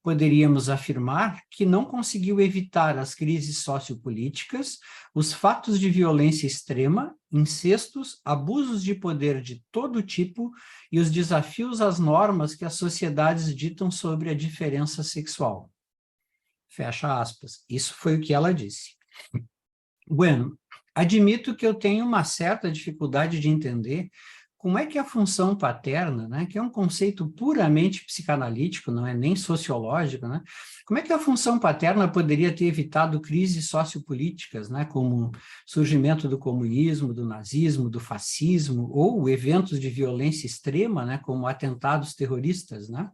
Poderíamos afirmar que não conseguiu evitar as crises sociopolíticas, os fatos de violência extrema, incestos, abusos de poder de todo tipo e os desafios às normas que as sociedades ditam sobre a diferença sexual. Fecha aspas. Isso foi o que ela disse. Bueno, admito que eu tenho uma certa dificuldade de entender como é que a função paterna, né, que é um conceito puramente psicanalítico, não é nem sociológico, né, como é que a função paterna poderia ter evitado crises sociopolíticas, né, como o surgimento do comunismo, do nazismo, do fascismo, ou eventos de violência extrema, né, como atentados terroristas, né?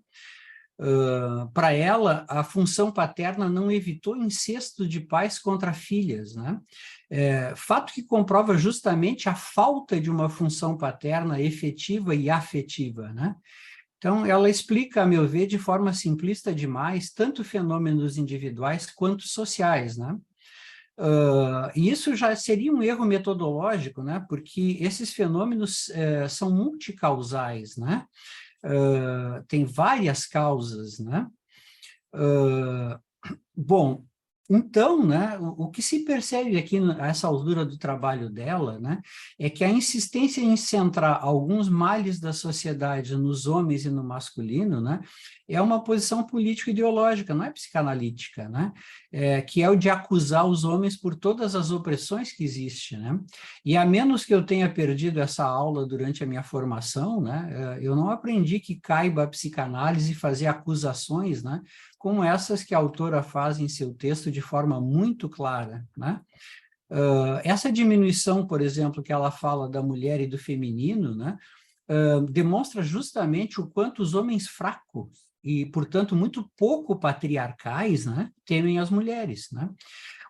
Para ela, a função paterna não evitou incesto de pais contra filhas, né? Fato que comprova justamente a falta de uma função paterna efetiva e afetiva, né? Então, ela explica, a meu ver, de forma simplista demais, tanto fenômenos individuais quanto sociais, né? E isso já seria um erro metodológico, né? Porque esses fenômenos são multicausais, né? Tem várias causas, né? Bom, então, né, o que se percebe aqui a essa altura do trabalho dela, né, é que a insistência em centrar alguns males da sociedade nos homens e no masculino, né, é uma posição político-ideológica, não é psicanalítica, né, que é o de acusar os homens por todas as opressões que existem, né, e a menos que eu tenha perdido essa aula durante a minha formação, né, eu não aprendi que caiba a psicanálise fazer acusações, né, como essas que a autora faz em seu texto de forma muito clara, né? Essa diminuição, por exemplo, que ela fala da mulher e do feminino, né? Demonstra justamente o quanto os homens fracos e, portanto, muito pouco patriarcais, né, temem as mulheres, né?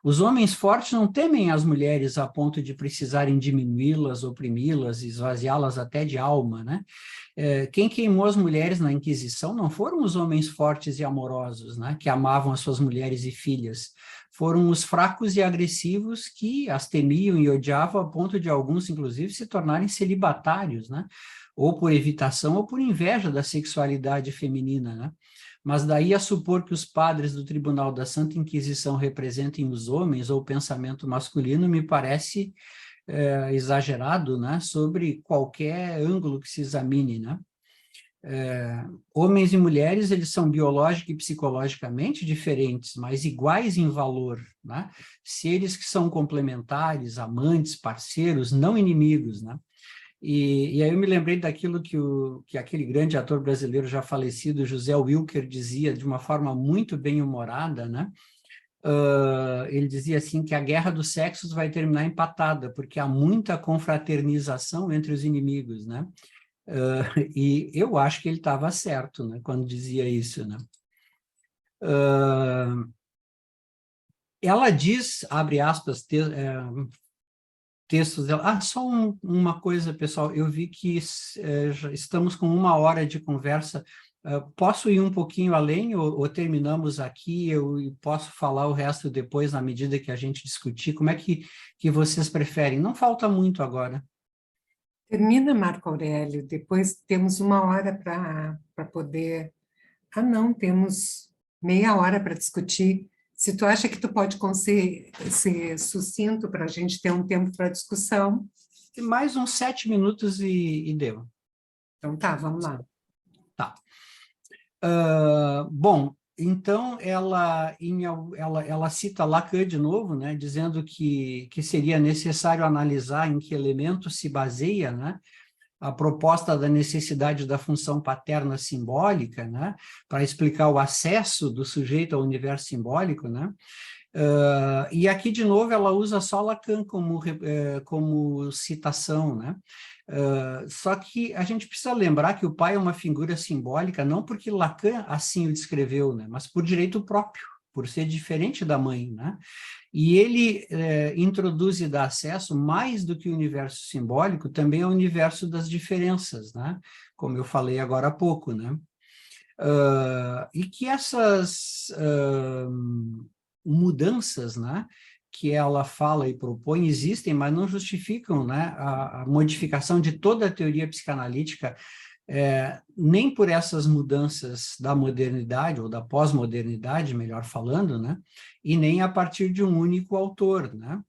Os homens fortes não temem as mulheres a ponto de precisarem diminuí-las, oprimi-las, esvaziá-las até de alma, né? Quem queimou as mulheres na Inquisição não foram os homens fortes e amorosos, né, que amavam as suas mulheres e filhas, foram os fracos e agressivos que as temiam e odiavam, a ponto de alguns, inclusive, se tornarem celibatários, né? Ou por evitação ou por inveja da sexualidade feminina, né? Mas daí a supor que os padres do Tribunal da Santa Inquisição representem os homens ou o pensamento masculino me parece exagerado, né? Sobre qualquer ângulo que se examine, né? Homens e mulheres, eles são biológica e psicologicamente diferentes, mas iguais em valor, né? Seres que são complementares, amantes, parceiros, não inimigos, né? E aí eu me lembrei daquilo que aquele grande ator brasileiro já falecido, José Wilker, dizia de uma forma muito bem-humorada, né? Ele dizia assim que a guerra dos sexos vai terminar empatada, porque há muita confraternização entre os inimigos, né? E eu acho que ele estava certo, né, quando dizia isso, né? Ela diz, abre aspas, textos dela. Só uma coisa, pessoal, eu vi que já estamos com 1 hora de conversa. Posso ir um pouquinho além ou terminamos aqui? Eu posso falar o resto depois, na medida que a gente discutir? Como é que vocês preferem? Não falta muito agora. Termina, Marco Aurélio, depois temos 1 hora para poder... não, temos meia hora para discutir. Se tu acha que tu pode ser sucinto para a gente ter um tempo para discussão. Mais uns 7 minutos e deu. Então tá, vamos lá. Tá. Bom, então ela cita Lacan de novo, né, dizendo que seria necessário analisar em que elementos se baseia, né, a proposta da necessidade da função paterna simbólica, né, para explicar o acesso do sujeito ao universo simbólico, né. E aqui, de novo, ela usa só Lacan como citação, né? Só que a gente precisa lembrar que o pai é uma figura simbólica, não porque Lacan assim o descreveu, né? Mas por direito próprio, por ser diferente da mãe, né? E ele introduz e dá acesso, mais do que o universo simbólico, também ao universo das diferenças, né? Como eu falei agora há pouco, né? E que essas mudanças, né, que ela fala e propõe existem, mas não justificam, né, a modificação de toda a teoria psicanalítica, nem por essas mudanças da modernidade ou da pós-modernidade, melhor falando, né, e nem a partir de um único autor, né.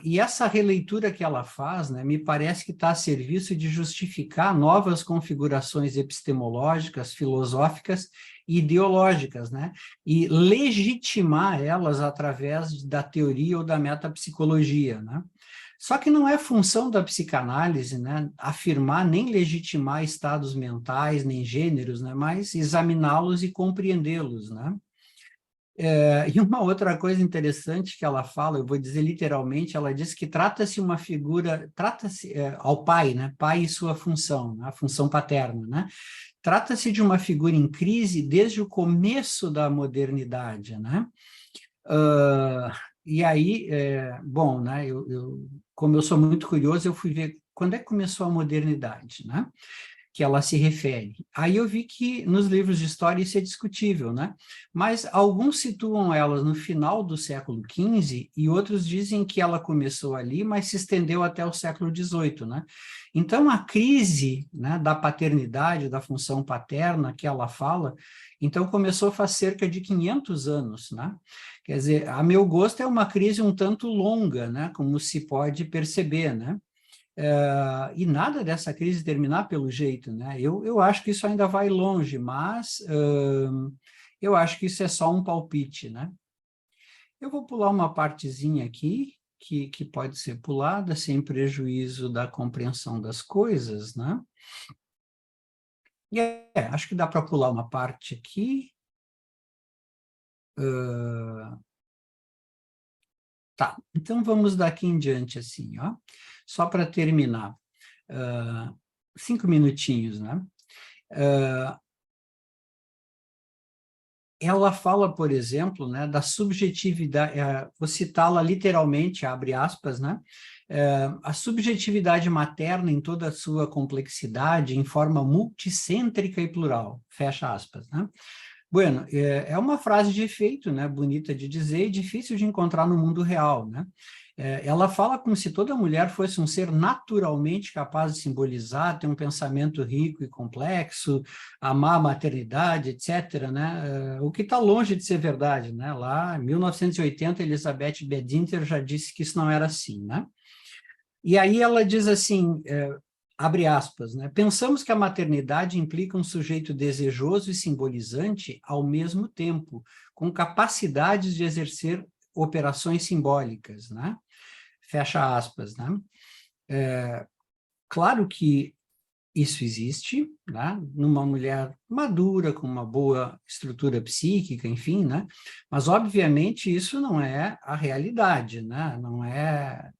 E essa releitura que ela faz, né, me parece que está a serviço de justificar novas configurações epistemológicas, filosóficas e ideológicas, né, e legitimar elas através da teoria ou da metapsicologia, né. Só que não é função da psicanálise, né, afirmar nem legitimar estados mentais, nem gêneros, né, mas examiná-los e compreendê-los, né. E uma outra coisa interessante que ela fala, eu vou dizer literalmente, ela diz que trata-se uma figura, trata-se ao pai, né, pai e sua função, né, a função paterna, né, trata-se de uma figura em crise desde o começo da modernidade, né, e aí, bom, né, como eu sou muito curioso, eu fui ver quando é que começou a modernidade, né, que ela se refere. Aí eu vi que nos livros de história isso é discutível, né? Mas alguns situam elas no final do século XV e outros dizem que ela começou ali, mas se estendeu até o século XVIII, né? Então, a crise, né, da paternidade, da função paterna que ela fala, então começou faz cerca de 500 anos, né? Quer dizer, a meu gosto é uma crise um tanto longa, né? Como se pode perceber, né? E nada dessa crise terminar pelo jeito, né? Eu acho que isso ainda vai longe, mas eu acho que isso é só um palpite, né? Eu vou pular uma partezinha aqui, que pode ser pulada sem prejuízo da compreensão das coisas, né? E acho que dá para pular uma parte aqui. Tá, então vamos daqui em diante assim, ó. Só para terminar. 5 minutinhos, né? Ela fala, por exemplo, né, da subjetividade, vou citá-la literalmente, abre aspas, né? A subjetividade materna em toda a sua complexidade, em forma multicêntrica e plural, fecha aspas, né? Bueno, é uma frase de efeito, né, bonita de dizer e difícil de encontrar no mundo real, né? Ela fala como se toda mulher fosse um ser naturalmente capaz de simbolizar, ter um pensamento rico e complexo, amar a maternidade, etc., né? O que está longe de ser verdade, né? Lá em 1980, Elizabeth Bedinter já disse que isso não era assim, né? E aí ela diz assim, abre aspas, né? Pensamos que a maternidade implica um sujeito desejoso e simbolizante ao mesmo tempo, com capacidades de exercer operações simbólicas, né? Fecha aspas, né? Claro que isso existe, né? Numa mulher madura, com uma boa estrutura psíquica, enfim, né? Mas, obviamente, isso não é a realidade, né? Não é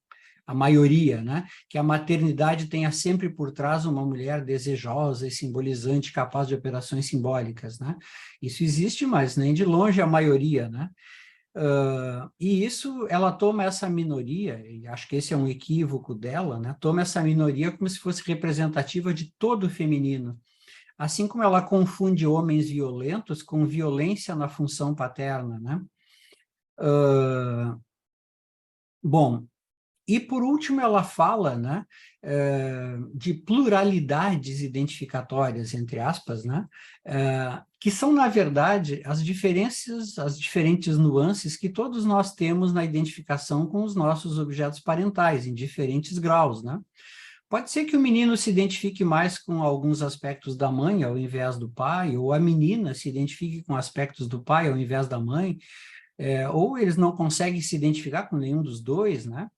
a maioria, né? Que a maternidade tenha sempre por trás uma mulher desejosa e simbolizante, capaz de operações simbólicas, né? Isso existe, mas nem de longe a maioria, né? E isso, ela toma essa minoria, e acho que esse é um equívoco dela, né? Toma essa minoria como se fosse representativa de todo o feminino, assim como ela confunde homens violentos com violência na função paterna, né? Bom, e, por último, ela fala, né, de pluralidades identificatórias, entre aspas, né, que são, na verdade, as diferenças, as diferentes nuances que todos nós temos na identificação com os nossos objetos parentais, em diferentes graus, né? Pode ser que o menino se identifique mais com alguns aspectos da mãe ao invés do pai, ou a menina se identifique com aspectos do pai ao invés da mãe, ou eles não conseguem se identificar com nenhum dos dois, né?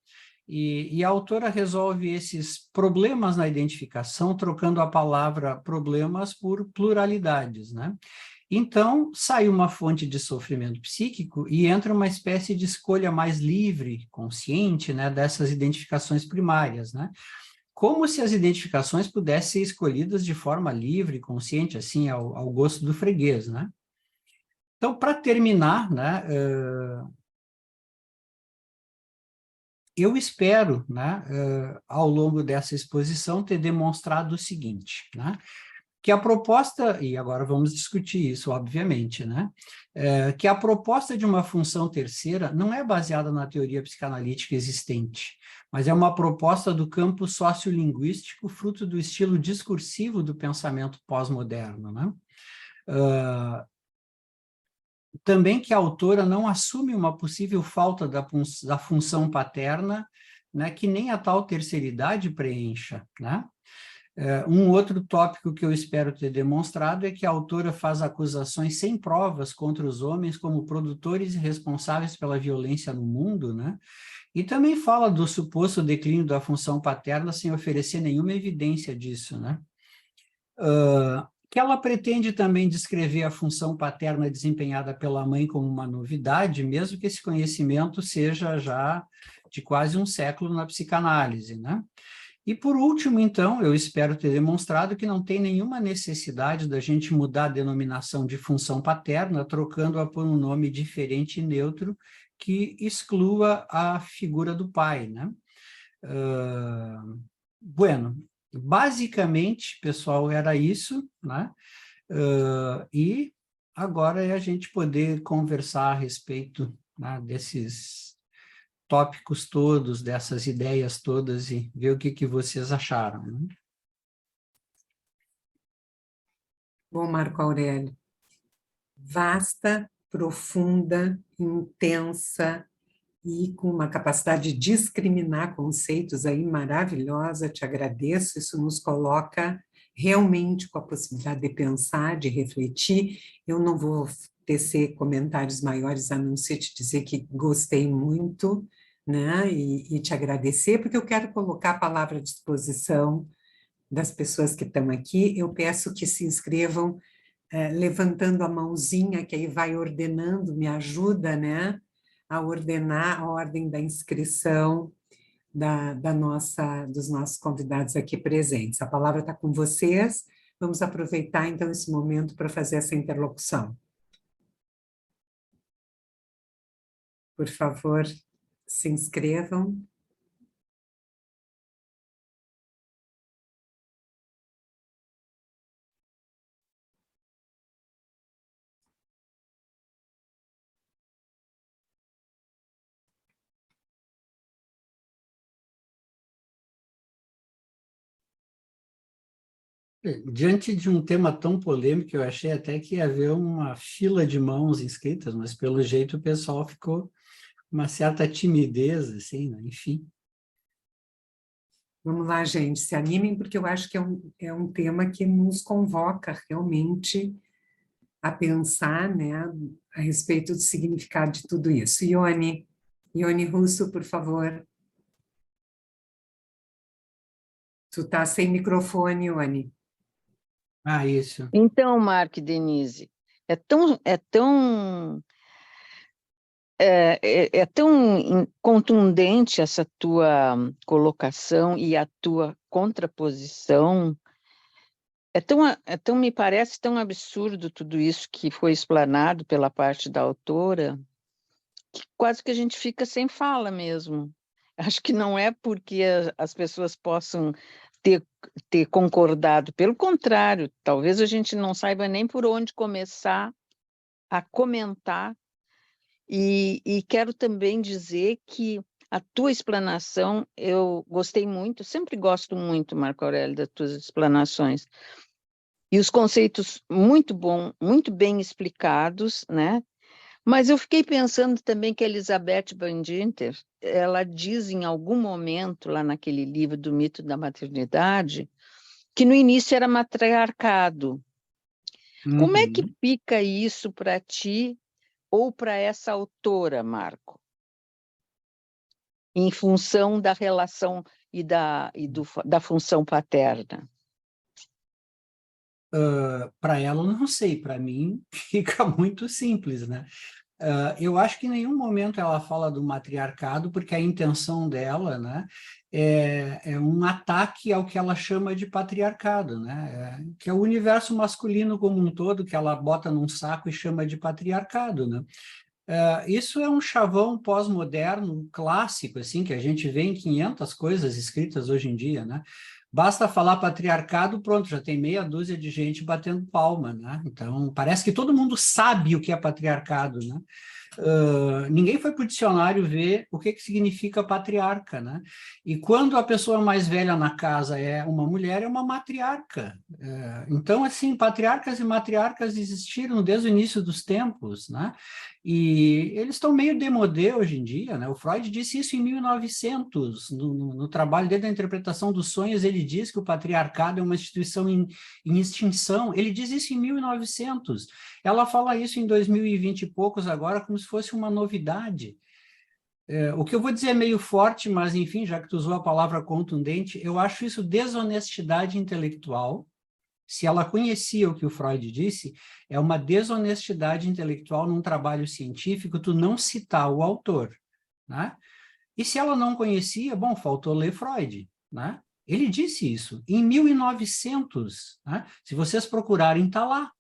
E a autora resolve esses problemas na identificação, trocando a palavra problemas por pluralidades, né? Então, sai uma fonte de sofrimento psíquico e entra uma espécie de escolha mais livre, consciente, né, dessas identificações primárias, né? Como se as identificações pudessem ser escolhidas de forma livre, consciente, assim, ao gosto do freguês, né? Então, para terminar, né, eu espero, né, ao longo dessa exposição, ter demonstrado o seguinte, né, que a proposta, e agora vamos discutir isso, obviamente, né, que a proposta de uma função terceira não é baseada na teoria psicanalítica existente, mas é uma proposta do campo sociolinguístico, fruto do estilo discursivo do pensamento pós-moderno, né? Também que a autora não assume uma possível falta da função paterna, né, que nem a tal terceiridade preencha, né? Um outro tópico que eu espero ter demonstrado é que a autora faz acusações sem provas contra os homens como produtores e responsáveis pela violência no mundo, né? E também fala do suposto declínio da função paterna sem oferecer nenhuma evidência disso, né? Que ela pretende também descrever a função paterna desempenhada pela mãe como uma novidade, mesmo que esse conhecimento seja já de quase um século na psicanálise, né? E, por último, então, eu espero ter demonstrado que não tem nenhuma necessidade da gente mudar a denominação de função paterna, trocando-a por um nome diferente e neutro que exclua a figura do pai, né? Bueno, basicamente, pessoal, era isso, né? E agora é a gente poder conversar a respeito, né, desses tópicos todos, dessas ideias todas e ver o que vocês acharam, né? Bom, Marco Aurélio, vasta, profunda, intensa e com uma capacidade de discriminar conceitos aí maravilhosa, te agradeço, isso nos coloca realmente com a possibilidade de pensar, de refletir. Eu não vou tecer comentários maiores, a não ser te dizer que gostei muito, né, e te agradecer, porque eu quero colocar a palavra à disposição das pessoas que estão aqui. Eu peço que se inscrevam, levantando a mãozinha, que aí vai ordenando, me ajuda, né, a ordenar a ordem da inscrição dos nossos convidados aqui presentes. A palavra está com vocês, vamos aproveitar então esse momento para fazer essa interlocução. Por favor, se inscrevam. Diante de um tema tão polêmico, eu achei até que ia haver uma fila de mãos inscritas, mas pelo jeito o pessoal ficou uma certa timidez, assim, né? Enfim. Vamos lá, gente, se animem, porque eu acho que é um tema que nos convoca realmente a pensar, né, a respeito do significado de tudo isso. Ione Russo, por favor. Tu tá sem microfone, Ione. Ah, isso. Então, Mark e Denise, é tão contundente essa tua colocação e a tua contraposição. Me parece tão absurdo tudo isso que foi explanado pela parte da autora, que quase que a gente fica sem fala mesmo. Acho que não é porque as pessoas possam ter, ter concordado, pelo contrário, talvez a gente não saiba nem por onde começar a comentar. E quero também dizer que a tua explanação eu gostei muito, sempre gosto muito, Marco Aurélio, das tuas explanações. E os conceitos muito bem explicados, né? Mas eu fiquei pensando também que a Elizabeth Badinter, ela diz em algum momento, lá naquele livro do Mito da Maternidade, que no início era matriarcado. Como é que Uhum. fica isso para ti ou para essa autora, Marco? Em função da relação da função paterna? Para ela, eu não sei, para mim fica muito simples, né? Eu acho que em nenhum momento ela fala do matriarcado, porque a intenção dela, né, é um ataque ao que ela chama de patriarcado, né? Que é o universo masculino como um todo, que ela bota num saco e chama de patriarcado, né? Isso é um chavão pós-moderno clássico, assim, que a gente vê em 500 coisas escritas hoje em dia, né? Basta falar patriarcado, pronto, já tem meia dúzia de gente batendo palma, né? Então, parece que todo mundo sabe o que é patriarcado, né? Ninguém foi para o dicionário ver o que significa patriarca, né? E quando a pessoa mais velha na casa é uma mulher, é uma matriarca. Então, assim, patriarcas e matriarcas existiram desde o início dos tempos, né? E eles estão meio démodé hoje em dia, né? O Freud disse isso em 1900, no trabalho dele da interpretação dos sonhos, ele diz que o patriarcado é uma instituição em extinção, ele diz isso em 1900. Ela fala isso em 2020 e poucos agora, como se fosse uma novidade. O que eu vou dizer é meio forte, mas enfim, já que tu usou a palavra contundente, eu acho isso desonestidade intelectual. Se ela conhecia o que o Freud disse, é uma desonestidade intelectual num trabalho científico tu não citar o autor, né? E se ela não conhecia, bom, faltou ler Freud, né? Ele disse isso em 1900, né? Se vocês procurarem, está lá.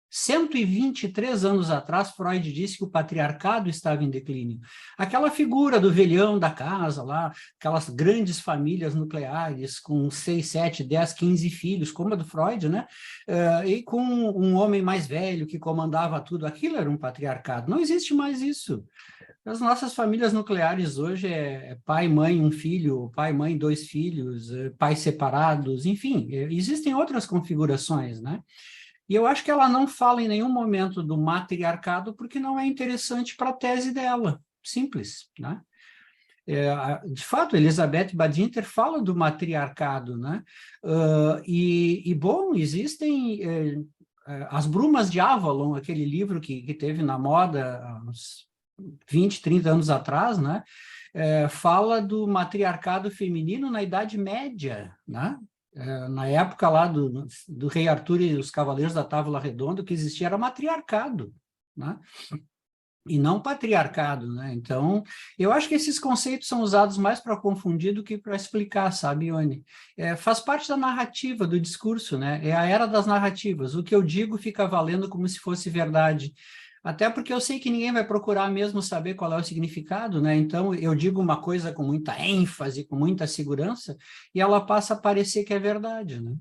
123 anos atrás, Freud disse que o patriarcado estava em declínio. Aquela figura do velhão da casa lá, aquelas grandes famílias nucleares com 6, 7, 10, 15 filhos, como a do Freud, né? E com um homem mais velho que comandava tudo, aquilo era um patriarcado. Não existe mais isso. As nossas famílias nucleares hoje é pai, mãe, um filho, pai, mãe, dois filhos, pais separados, enfim, existem outras configurações, né? E eu acho que ela não fala em nenhum momento do matriarcado porque não é interessante para a tese dela. Simples, né? De fato, Elizabeth Badinter fala do matriarcado, né? Bom, existem As Brumas de Avalon, aquele livro que teve na moda há uns 20, 30 anos atrás, né? Fala do matriarcado feminino na Idade Média, né? Na época lá do rei Arthur e os Cavaleiros da Távola Redonda, o que existia era matriarcado, né? E não patriarcado, né? Então, eu acho que esses conceitos são usados mais para confundir do que para explicar, sabe, Ione? Faz parte da narrativa, do discurso, né? É a era das narrativas. O que eu digo fica valendo como se fosse verdade. Até porque eu sei que ninguém vai procurar mesmo saber qual é o significado, né? Então, eu digo uma coisa com muita ênfase, com muita segurança, e ela passa a parecer que é verdade, né?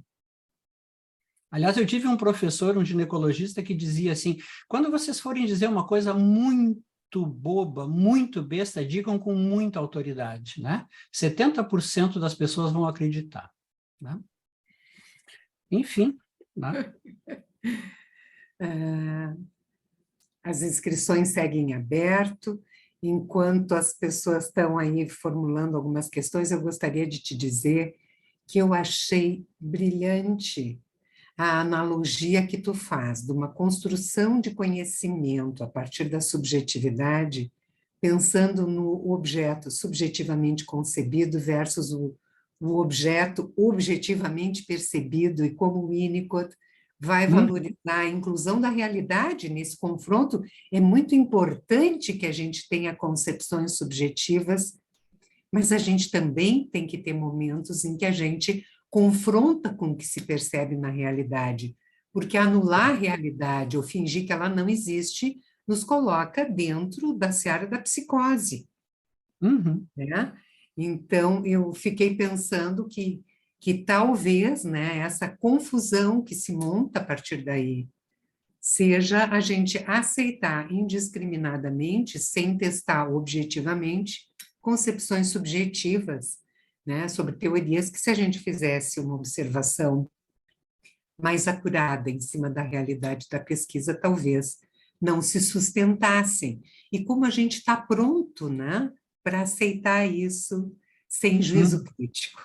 Aliás, eu tive um professor, um ginecologista, que dizia assim, quando vocês forem dizer uma coisa muito boba, muito besta, digam com muita autoridade, né? 70% das pessoas vão acreditar, né? enfim, né? As inscrições seguem aberto. Enquanto as pessoas estão aí formulando algumas questões, eu gostaria de te dizer que eu achei brilhante a analogia que tu faz de uma construção de conhecimento a partir da subjetividade, pensando no objeto subjetivamente concebido versus o objeto objetivamente percebido, e como o Winnicott vai valorizar a inclusão da realidade nesse confronto. É muito importante que a gente tenha concepções subjetivas, mas a gente também tem que ter momentos em que a gente confronta com o que se percebe na realidade, porque anular a realidade ou fingir que ela não existe nos coloca dentro da seara da psicose, né? Então, eu fiquei pensando que talvez, né, essa confusão que se monta a partir daí seja a gente aceitar indiscriminadamente, sem testar objetivamente, concepções subjetivas, né, sobre teorias que, se a gente fizesse uma observação mais acurada em cima da realidade da pesquisa, talvez não se sustentassem. E como a gente está pronto, né, para aceitar isso sem juízo crítico,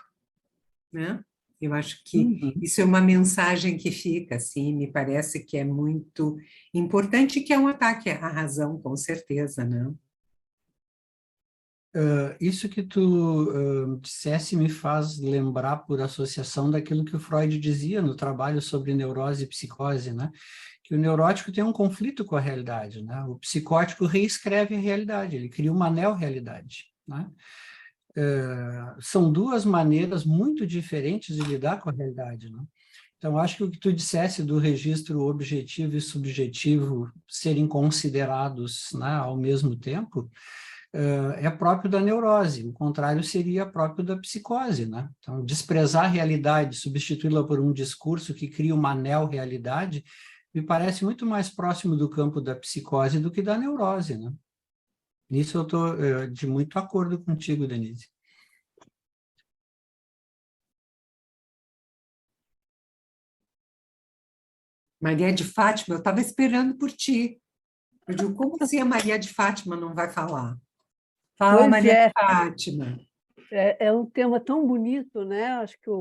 né? Eu acho que isso é uma mensagem que fica, assim, me parece que é muito importante, que é um ataque à razão, com certeza, né? Isso que tu dissesse me faz lembrar, por associação, daquilo que o Freud dizia no trabalho sobre neurose e psicose, né? Que o neurótico tem um conflito com a realidade, né? O psicótico reescreve a realidade, ele cria uma neo-realidade, né? São duas maneiras muito diferentes de lidar com a realidade, né? Então, acho que o que tu dissesse do registro objetivo e subjetivo serem considerados, né, ao mesmo tempo, é próprio da neurose, o contrário seria próprio da psicose, né? Então, desprezar a realidade, substituí-la por um discurso que cria uma neo-realidade, me parece muito mais próximo do campo da psicose do que da neurose, né? Nisso eu estou de muito acordo contigo, Denise. Maria de Fátima, eu estava esperando por ti. Eu digo, como assim a Maria de Fátima não vai falar? Fala, Pois Maria de é, Fátima. é um tema tão bonito, né? Acho que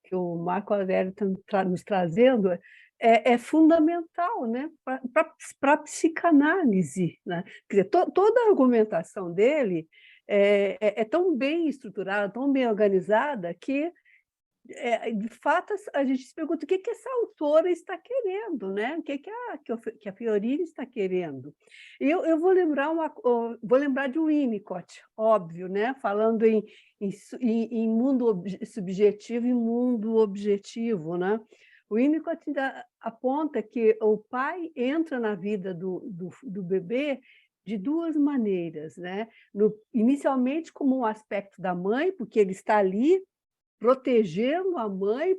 que o Marco Aurélio está nos trazendo é fundamental, né? Para a psicanálise, né? Quer dizer, toda a argumentação dele é tão bem estruturada, tão bem organizada, que de fato, a gente se pergunta o que essa autora está querendo, né? O que a Fiorini está querendo. E eu vou lembrar de Winnicott, óbvio, né? Falando em mundo subjetivo e mundo objetivo, né? O Winnicott ainda aponta que o pai entra na vida do bebê de duas maneiras, né? Inicialmente como um aspecto da mãe, porque ele está ali protegendo a mãe,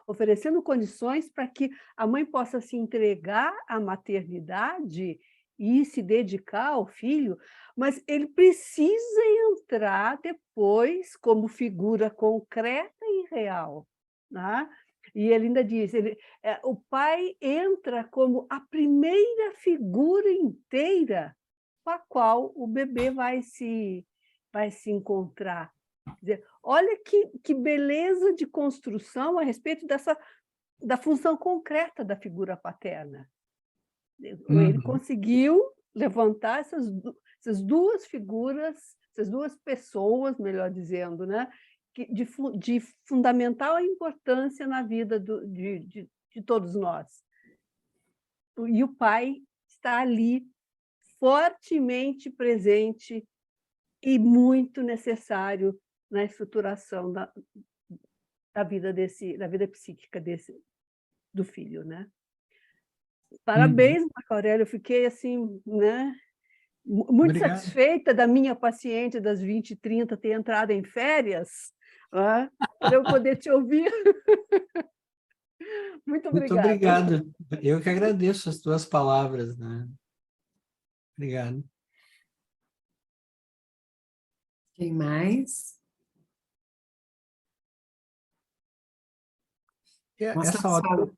oferecendo condições para que a mãe possa se entregar à maternidade e se dedicar ao filho, mas ele precisa entrar depois como figura concreta e real, né? E ele ainda diz, o pai entra como a primeira figura inteira com a qual o bebê vai se encontrar. Quer dizer, olha que beleza de construção a respeito da função concreta da figura paterna. Ele conseguiu levantar essas duas figuras, essas duas pessoas, melhor dizendo, né, de fundamental importância na vida de todos nós. E o pai está ali, fortemente presente e muito necessário na estruturação da vida psíquica do filho, né? Parabéns, Marco Aurélio, eu fiquei assim, né, muito Obrigado. satisfeita da minha paciente das 20h30 ter entrado em férias, né, para eu poder te ouvir. Muito Muito obrigada. obrigado. Eu que agradeço as tuas palavras, né? Obrigado. Quem mais? Nós Essa estamos hora, falando.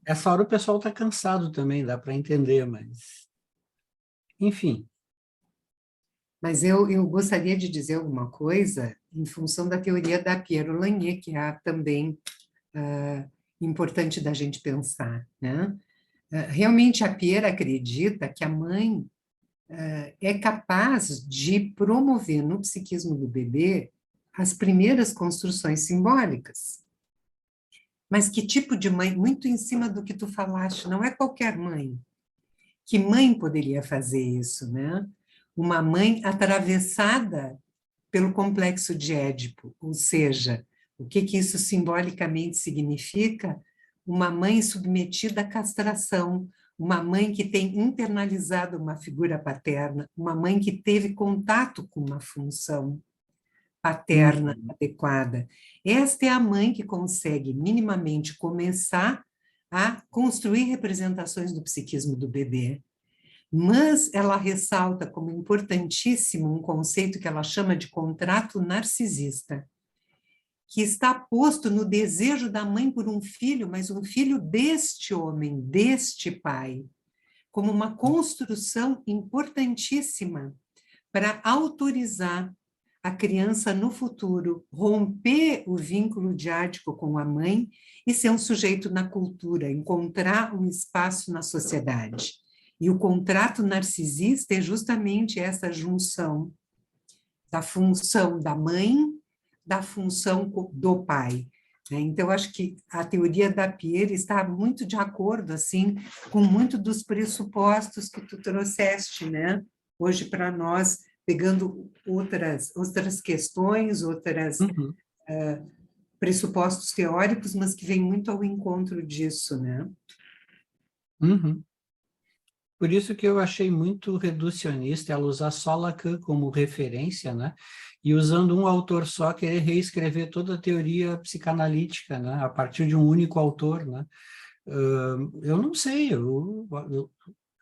essa hora o pessoal está cansado também, dá para entender, mas... Enfim. Mas eu gostaria de dizer alguma coisa em função da teoria da Piero Lanier, que é também importante da gente pensar, né? Realmente a Piera acredita que a mãe é capaz de promover no psiquismo do bebê as primeiras construções simbólicas. Mas que tipo de mãe? Muito em cima do que tu falaste, não é qualquer mãe. Que mãe poderia fazer isso, né? Uma mãe atravessada pelo complexo de Édipo, ou seja, o que isso simbolicamente significa? Uma mãe submetida à castração, uma mãe que tem internalizado uma figura paterna, uma mãe que teve contato com uma função paterna adequada. Esta é a mãe que consegue minimamente começar a construir representações do psiquismo do bebê. Mas ela ressalta como importantíssimo um conceito que ela chama de contrato narcisista, que está posto no desejo da mãe por um filho, mas um filho deste homem, deste pai, como uma construção importantíssima para autorizar a criança no futuro romper o vínculo diádico com a mãe e ser um sujeito na cultura, encontrar um espaço na sociedade. E o contrato narcisista é justamente essa junção da função da mãe, da função do pai. Então, acho que a teoria da Piera está muito de acordo assim, com muito dos pressupostos que tu trouxeste, né? Hoje para nós, pegando outras questões, pressupostos teóricos, mas que vêm muito ao encontro disso, né? Uhum. Por isso que eu achei muito reducionista ela usar só Lacan como referência, né? E usando um autor só, querer reescrever toda a teoria psicanalítica, né? A partir de um único autor, né? Eu não sei, eu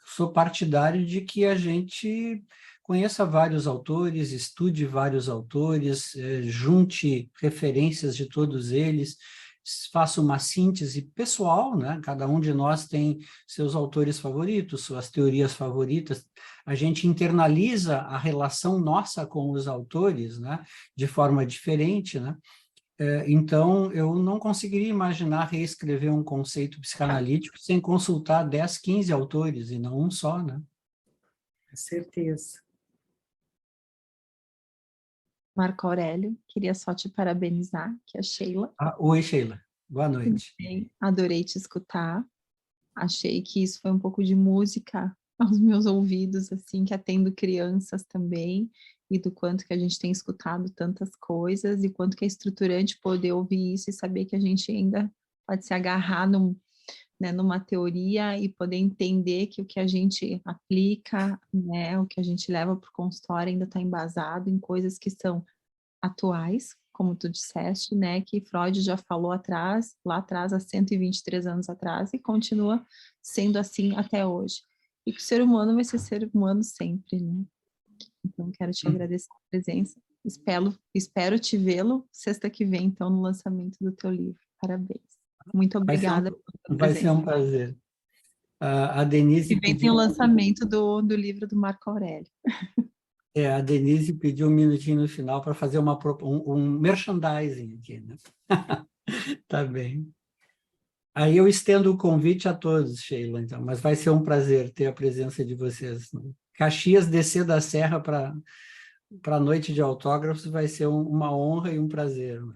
sou partidário de que a gente conheça vários autores, estude vários autores, junte referências de todos eles, faça uma síntese pessoal, né? Cada um de nós tem seus autores favoritos, suas teorias favoritas. A gente internaliza a relação nossa com os autores, né? De forma diferente, né? Então, eu não conseguiria imaginar reescrever um conceito psicanalítico sem consultar 10, 15 autores, e não um só, né? Com certeza. Marco Aurélio, queria só te parabenizar, que é a Sheila. Oi, Sheila. Boa noite. Adorei te escutar. Achei que isso foi um pouco de música aos meus ouvidos, assim, que atendo crianças também, e do quanto que a gente tem escutado tantas coisas, e quanto que é estruturante poder ouvir isso e saber que a gente ainda pode se agarrar numa teoria e poder entender que o que a gente aplica, né, o que a gente leva para o consultório ainda está embasado em coisas que são atuais, como tu disseste, né, que Freud já falou lá atrás, há 123 anos atrás, e continua sendo assim até hoje. E que o ser humano vai ser ser humano sempre, né? Então, quero te agradecer a presença. Espero te vê-lo sexta que vem, então, no lançamento do teu livro. Parabéns. Muito obrigada pela tua Vai presença. ser um prazer. A Denise E vem tem o lançamento do livro do Marco Aurélio. A Denise pediu um minutinho no final para fazer um merchandising aqui, né? Tá bem. Aí eu estendo o convite a todos, Sheila, então, mas vai ser um prazer ter a presença de vocês. Caxias descer da serra para a noite de autógrafos vai ser uma honra e um prazer. Né?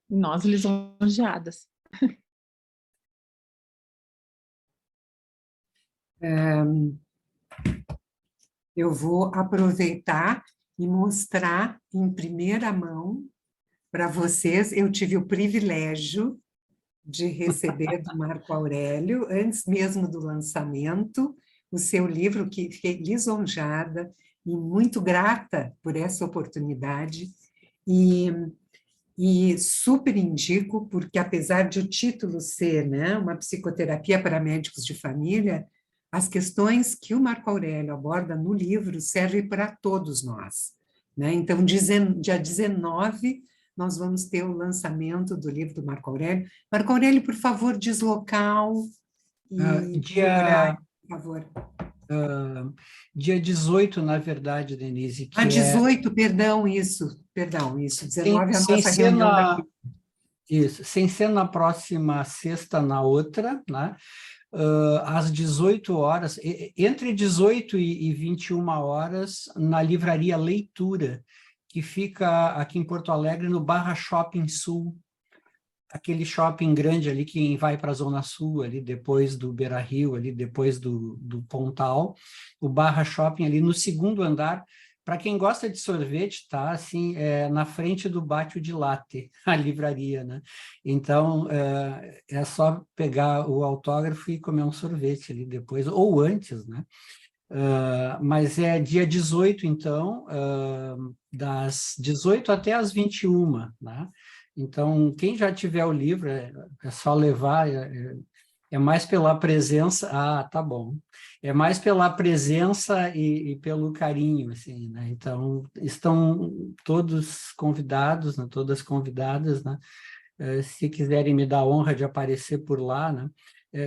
Nós lisonjeadas. Eu vou aproveitar e mostrar em primeira mão para vocês. Eu tive o privilégio de receber do Marco Aurélio, antes mesmo do lançamento, o seu livro, que fiquei lisonjada e muito grata por essa oportunidade. E super indico, porque apesar de o título ser, né, uma psicoterapia para médicos de família, as questões que o Marco Aurélio aborda no livro servem para todos nós. Né? Então, dia 19, nós vamos ter o lançamento do livro do Marco Aurélio. Marco Aurélio, por favor, diz local e horário, por favor. Dia 18, na verdade, Denise, que 18, perdão, 19 é a sem nossa ser reunião daqui. Isso, sem ser na próxima sexta, na outra, né? Às 18 horas, entre 18 e 21 horas, na livraria Leitura, que fica aqui em Porto Alegre, no Barra Shopping Sul, aquele shopping grande ali que vai para a Zona Sul, ali depois do Beira-Rio, ali depois do Pontal, o Barra Shopping ali no segundo andar. Para quem gosta de sorvete, tá assim, na frente do Bátio de Latte, a livraria, né? Então, é só pegar o autógrafo e comer um sorvete ali depois, ou antes, né? Mas é dia 18, então, das 18 até as 21, né? Então, quem já tiver o livro, é só levar, é mais pela presença, tá bom, é mais pela presença e pelo carinho, assim, né? Então, estão todos convidados, né? Todas convidadas, né? Se quiserem me dar a honra de aparecer por lá, né?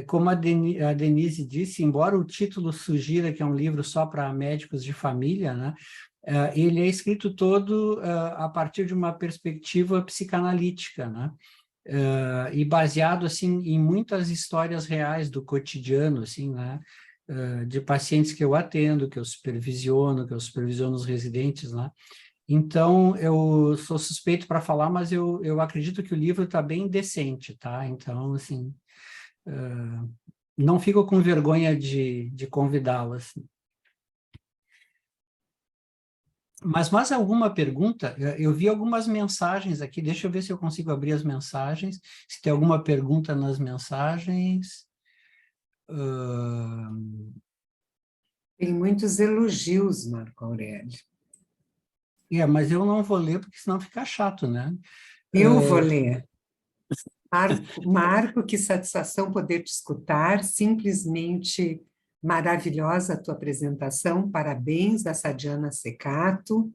Como a Denise disse, embora o título sugira que é um livro só para médicos de família, né? Ele é escrito todo a partir de uma perspectiva psicanalítica, né? E baseado assim em muitas histórias reais do cotidiano, assim, né? De pacientes que eu atendo, que eu supervisiono os residentes, né? Então, eu sou suspeito para falar, mas eu acredito que o livro está bem decente, tá? Então, assim, não fico com vergonha de convidá-las. Mas mais alguma pergunta? Eu vi algumas mensagens aqui, deixa eu ver se eu consigo abrir as mensagens, se tem alguma pergunta nas mensagens. Tem muitos elogios, Marco Aurélio. Mas eu não vou ler, porque senão fica chato, né? Eu vou ler. Marco, que satisfação poder te escutar, simplesmente maravilhosa a tua apresentação, parabéns da Sadiana Secato.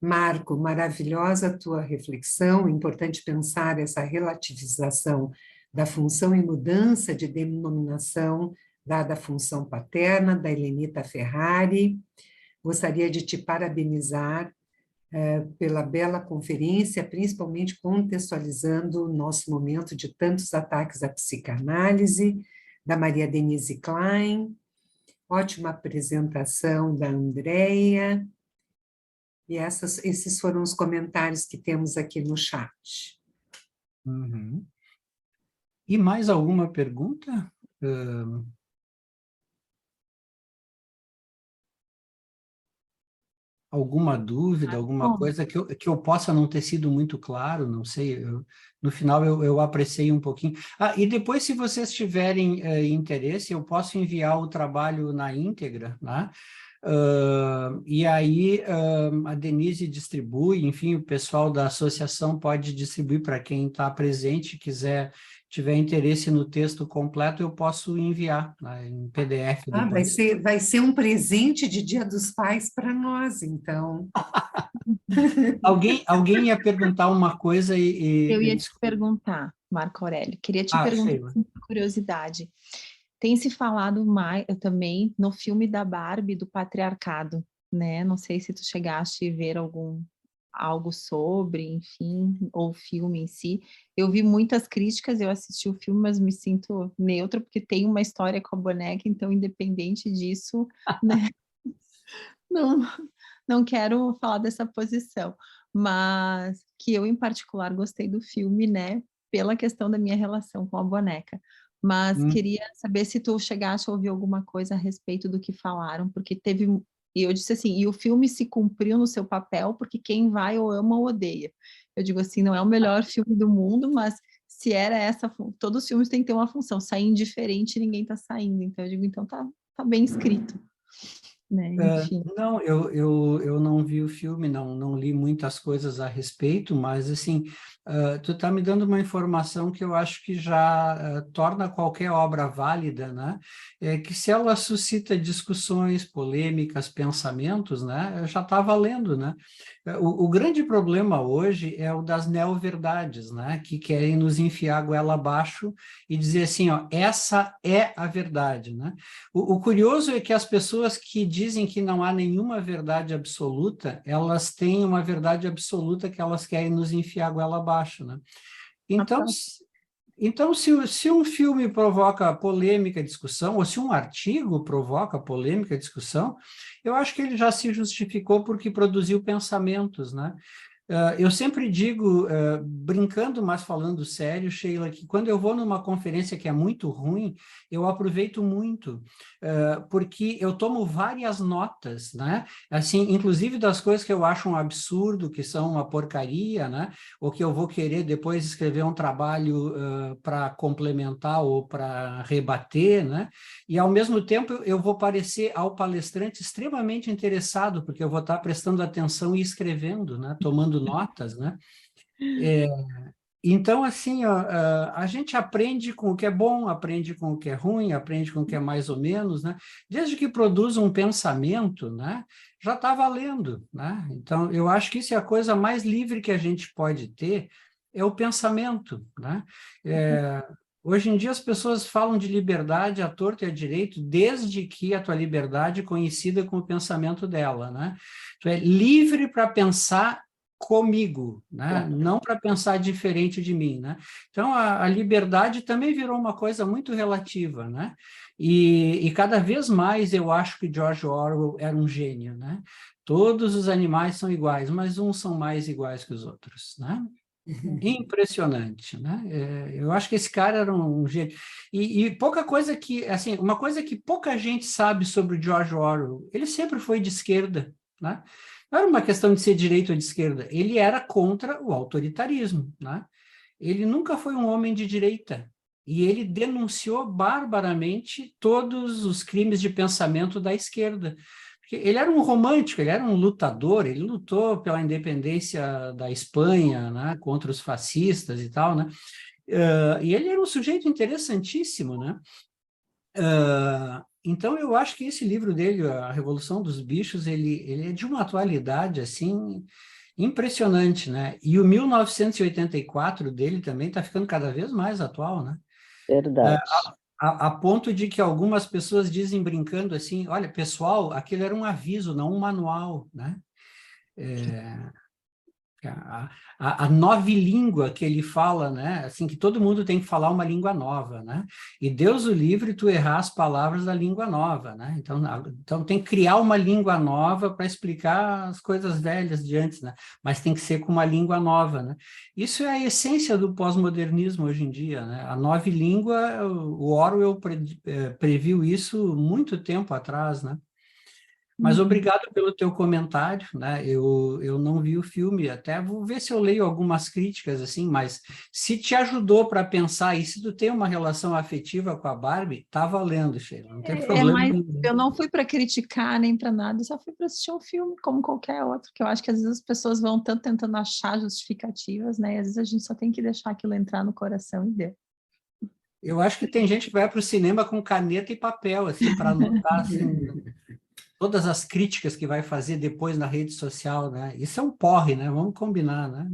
Marco, maravilhosa a tua reflexão, importante pensar essa relativização da função e mudança de denominação dada à função paterna, da Helenita Ferrari. Gostaria de te parabenizar pela bela conferência, principalmente contextualizando o nosso momento de tantos ataques à psicanálise, da Maria Denise Klein, ótima apresentação da Andrea, e esses foram os comentários que temos aqui no chat. Uhum. E mais alguma pergunta? Alguma dúvida, alguma coisa que eu possa não ter sido muito claro, não sei, no final eu apreciei um pouquinho. E depois, se vocês tiverem interesse, eu posso enviar o trabalho na íntegra, né? E aí a Denise distribui, enfim, o pessoal da associação pode distribuir para quem está presente, tiver interesse no texto completo, eu posso enviar, né, em PDF. Vai ser um presente de Dia dos Pais para nós, então. Alguém ia perguntar uma coisa Eu ia te perguntar, Marco Aurélio, queria te perguntar por curiosidade. Tem se falado mais também no filme da Barbie do patriarcado, né? Não sei se tu chegaste a ver algo sobre, enfim, ou o filme em si. Eu vi muitas críticas, eu assisti o filme, mas me sinto neutra, porque tem uma história com a boneca, então, independente disso, né? Não quero falar dessa posição, mas que eu, em particular, gostei do filme, né? Pela questão da minha relação com a boneca. Mas queria saber se tu chegaste a ouvir alguma coisa a respeito do que falaram, porque teve... E eu disse assim, e o filme se cumpriu no seu papel, porque quem vai ou ama ou odeia. Eu digo assim, não é o melhor filme do mundo, mas se era essa... Todos os filmes têm que ter uma função, sair indiferente e ninguém tá saindo. Então eu digo, então tá bem escrito. né? Enfim. Não, eu não vi o filme, não li muitas coisas a respeito, mas assim, tu está me dando uma informação que eu acho que já torna qualquer obra válida, né? É que se ela suscita discussões, polêmicas, pensamentos, né? Já está valendo, né? O grande problema hoje é o das neoverdades, né? Que querem nos enfiar a goela abaixo e dizer assim, ó, essa é a verdade, né? O curioso é que as pessoas que dizem que não há nenhuma verdade absoluta, elas têm uma verdade absoluta que elas querem nos enfiar a goela abaixo, né? Então, se um filme provoca polêmica, discussão, ou se um artigo provoca polêmica, discussão, eu acho que ele já se justificou porque produziu pensamentos, né? Eu sempre digo, brincando, mas falando sério, Sheila, que quando eu vou numa conferência que é muito ruim, eu aproveito muito, porque eu tomo várias notas, né? Assim, inclusive das coisas que eu acho um absurdo, que são uma porcaria, né? Ou que eu vou querer depois escrever um trabalho para complementar ou para rebater, né? E, ao mesmo tempo, eu vou parecer ao palestrante extremamente interessado, porque eu vou estar prestando atenção e escrevendo, né? Tomando notas, né? Então, assim, ó, a gente aprende com o que é bom, aprende com o que é ruim, aprende com o que é mais ou menos, né? Desde que produza um pensamento, né? Já está valendo, né? Então, eu acho que isso é a coisa mais livre que a gente pode ter, é o pensamento, né? Hoje em dia as pessoas falam de liberdade à torto e à direito, desde que a tua liberdade é conhecida com o pensamento dela, né? Tu é livre para pensar comigo, né? Não para pensar diferente de mim, né? Então, a liberdade também virou uma coisa muito relativa, né? E cada vez mais eu acho que George Orwell era um gênio, né? Todos os animais são iguais, mas uns são mais iguais que os outros, né? Impressionante, né? Eu acho que esse cara era um gênio. E pouca coisa que, assim, uma coisa que pouca gente sabe sobre o George Orwell, ele sempre foi de esquerda, né? Não era uma questão de ser direita ou de esquerda, ele era contra o autoritarismo, né? Ele nunca foi um homem de direita, e ele denunciou barbaramente todos os crimes de pensamento da esquerda. Porque ele era um romântico, ele era um lutador, ele lutou pela independência da Espanha, né, contra os fascistas e tal, né? E ele era um sujeito interessantíssimo, né? Então, eu acho que esse livro dele, A Revolução dos Bichos, ele é de uma atualidade, assim, impressionante, né? E o 1984 dele também está ficando cada vez mais atual, né? Verdade. A ponto de que algumas pessoas dizem brincando assim, olha, pessoal, aquilo era um aviso, não um manual, né? A novilíngua que ele fala, né? Assim, que todo mundo tem que falar uma língua nova, né? E Deus o livre tu errar as palavras da língua nova, né? Então tem que criar uma língua nova para explicar as coisas velhas de antes, né? Mas tem que ser com uma língua nova, né? Isso é a essência do pós-modernismo hoje em dia, né? A novilíngua, o Orwell previu isso muito tempo atrás, né? Mas obrigado pelo teu comentário, né? Eu não vi o filme, até vou ver se eu leio algumas críticas, assim, mas se te ajudou para pensar, e se tu tem uma relação afetiva com a Barbie, tá valendo, Sheila, não tem problema Mas nenhum. eu não fui para criticar nem para nada, eu só fui para assistir um filme como qualquer outro, que eu acho que às vezes as pessoas vão tanto tentando achar justificativas, né? E às vezes a gente só tem que deixar aquilo entrar no coração e ver. Eu acho que tem gente que vai para o cinema com caneta e papel, assim, para anotar, assim, todas as críticas que vai fazer depois na rede social, né? Isso é um porre, né? Vamos combinar, né?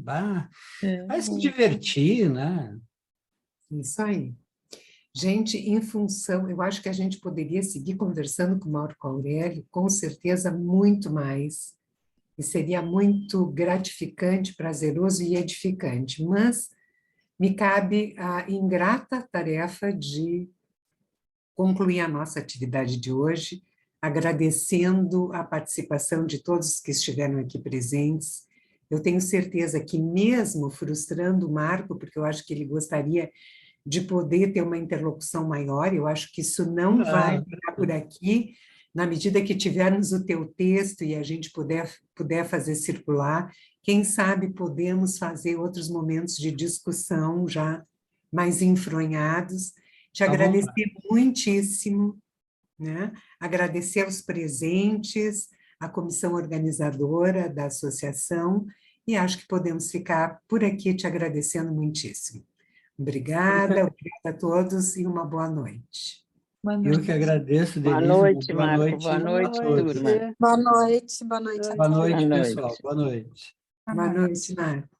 Vai se divertir, né? Isso aí. Gente, em função, eu acho que a gente poderia seguir conversando com o Marco Aurélio, com certeza muito mais, e seria muito gratificante, prazeroso e edificante, mas me cabe a ingrata tarefa de concluir a nossa atividade de hoje, agradecendo a participação de todos que estiveram aqui presentes. Eu tenho certeza que mesmo frustrando o Marco, porque eu acho que ele gostaria de poder ter uma interlocução maior, eu acho que isso não vai ficar por aqui, na medida que tivermos o teu texto e a gente puder fazer circular, quem sabe podemos fazer outros momentos de discussão já mais enfronhados. Te agradecer muitíssimo né? Agradecer aos presentes, à comissão organizadora da associação, e acho que podemos ficar por aqui te agradecendo muitíssimo. Obrigada, obrigada a todos e uma boa noite. Boa Eu noite. que agradeço, Boa Denise. noite, Boa Marco. noite. Boa noite, Boa noite. turma. Boa noite a Boa noite, Boa pessoal. noite. Boa noite. Boa Boa noite. noite, Marco.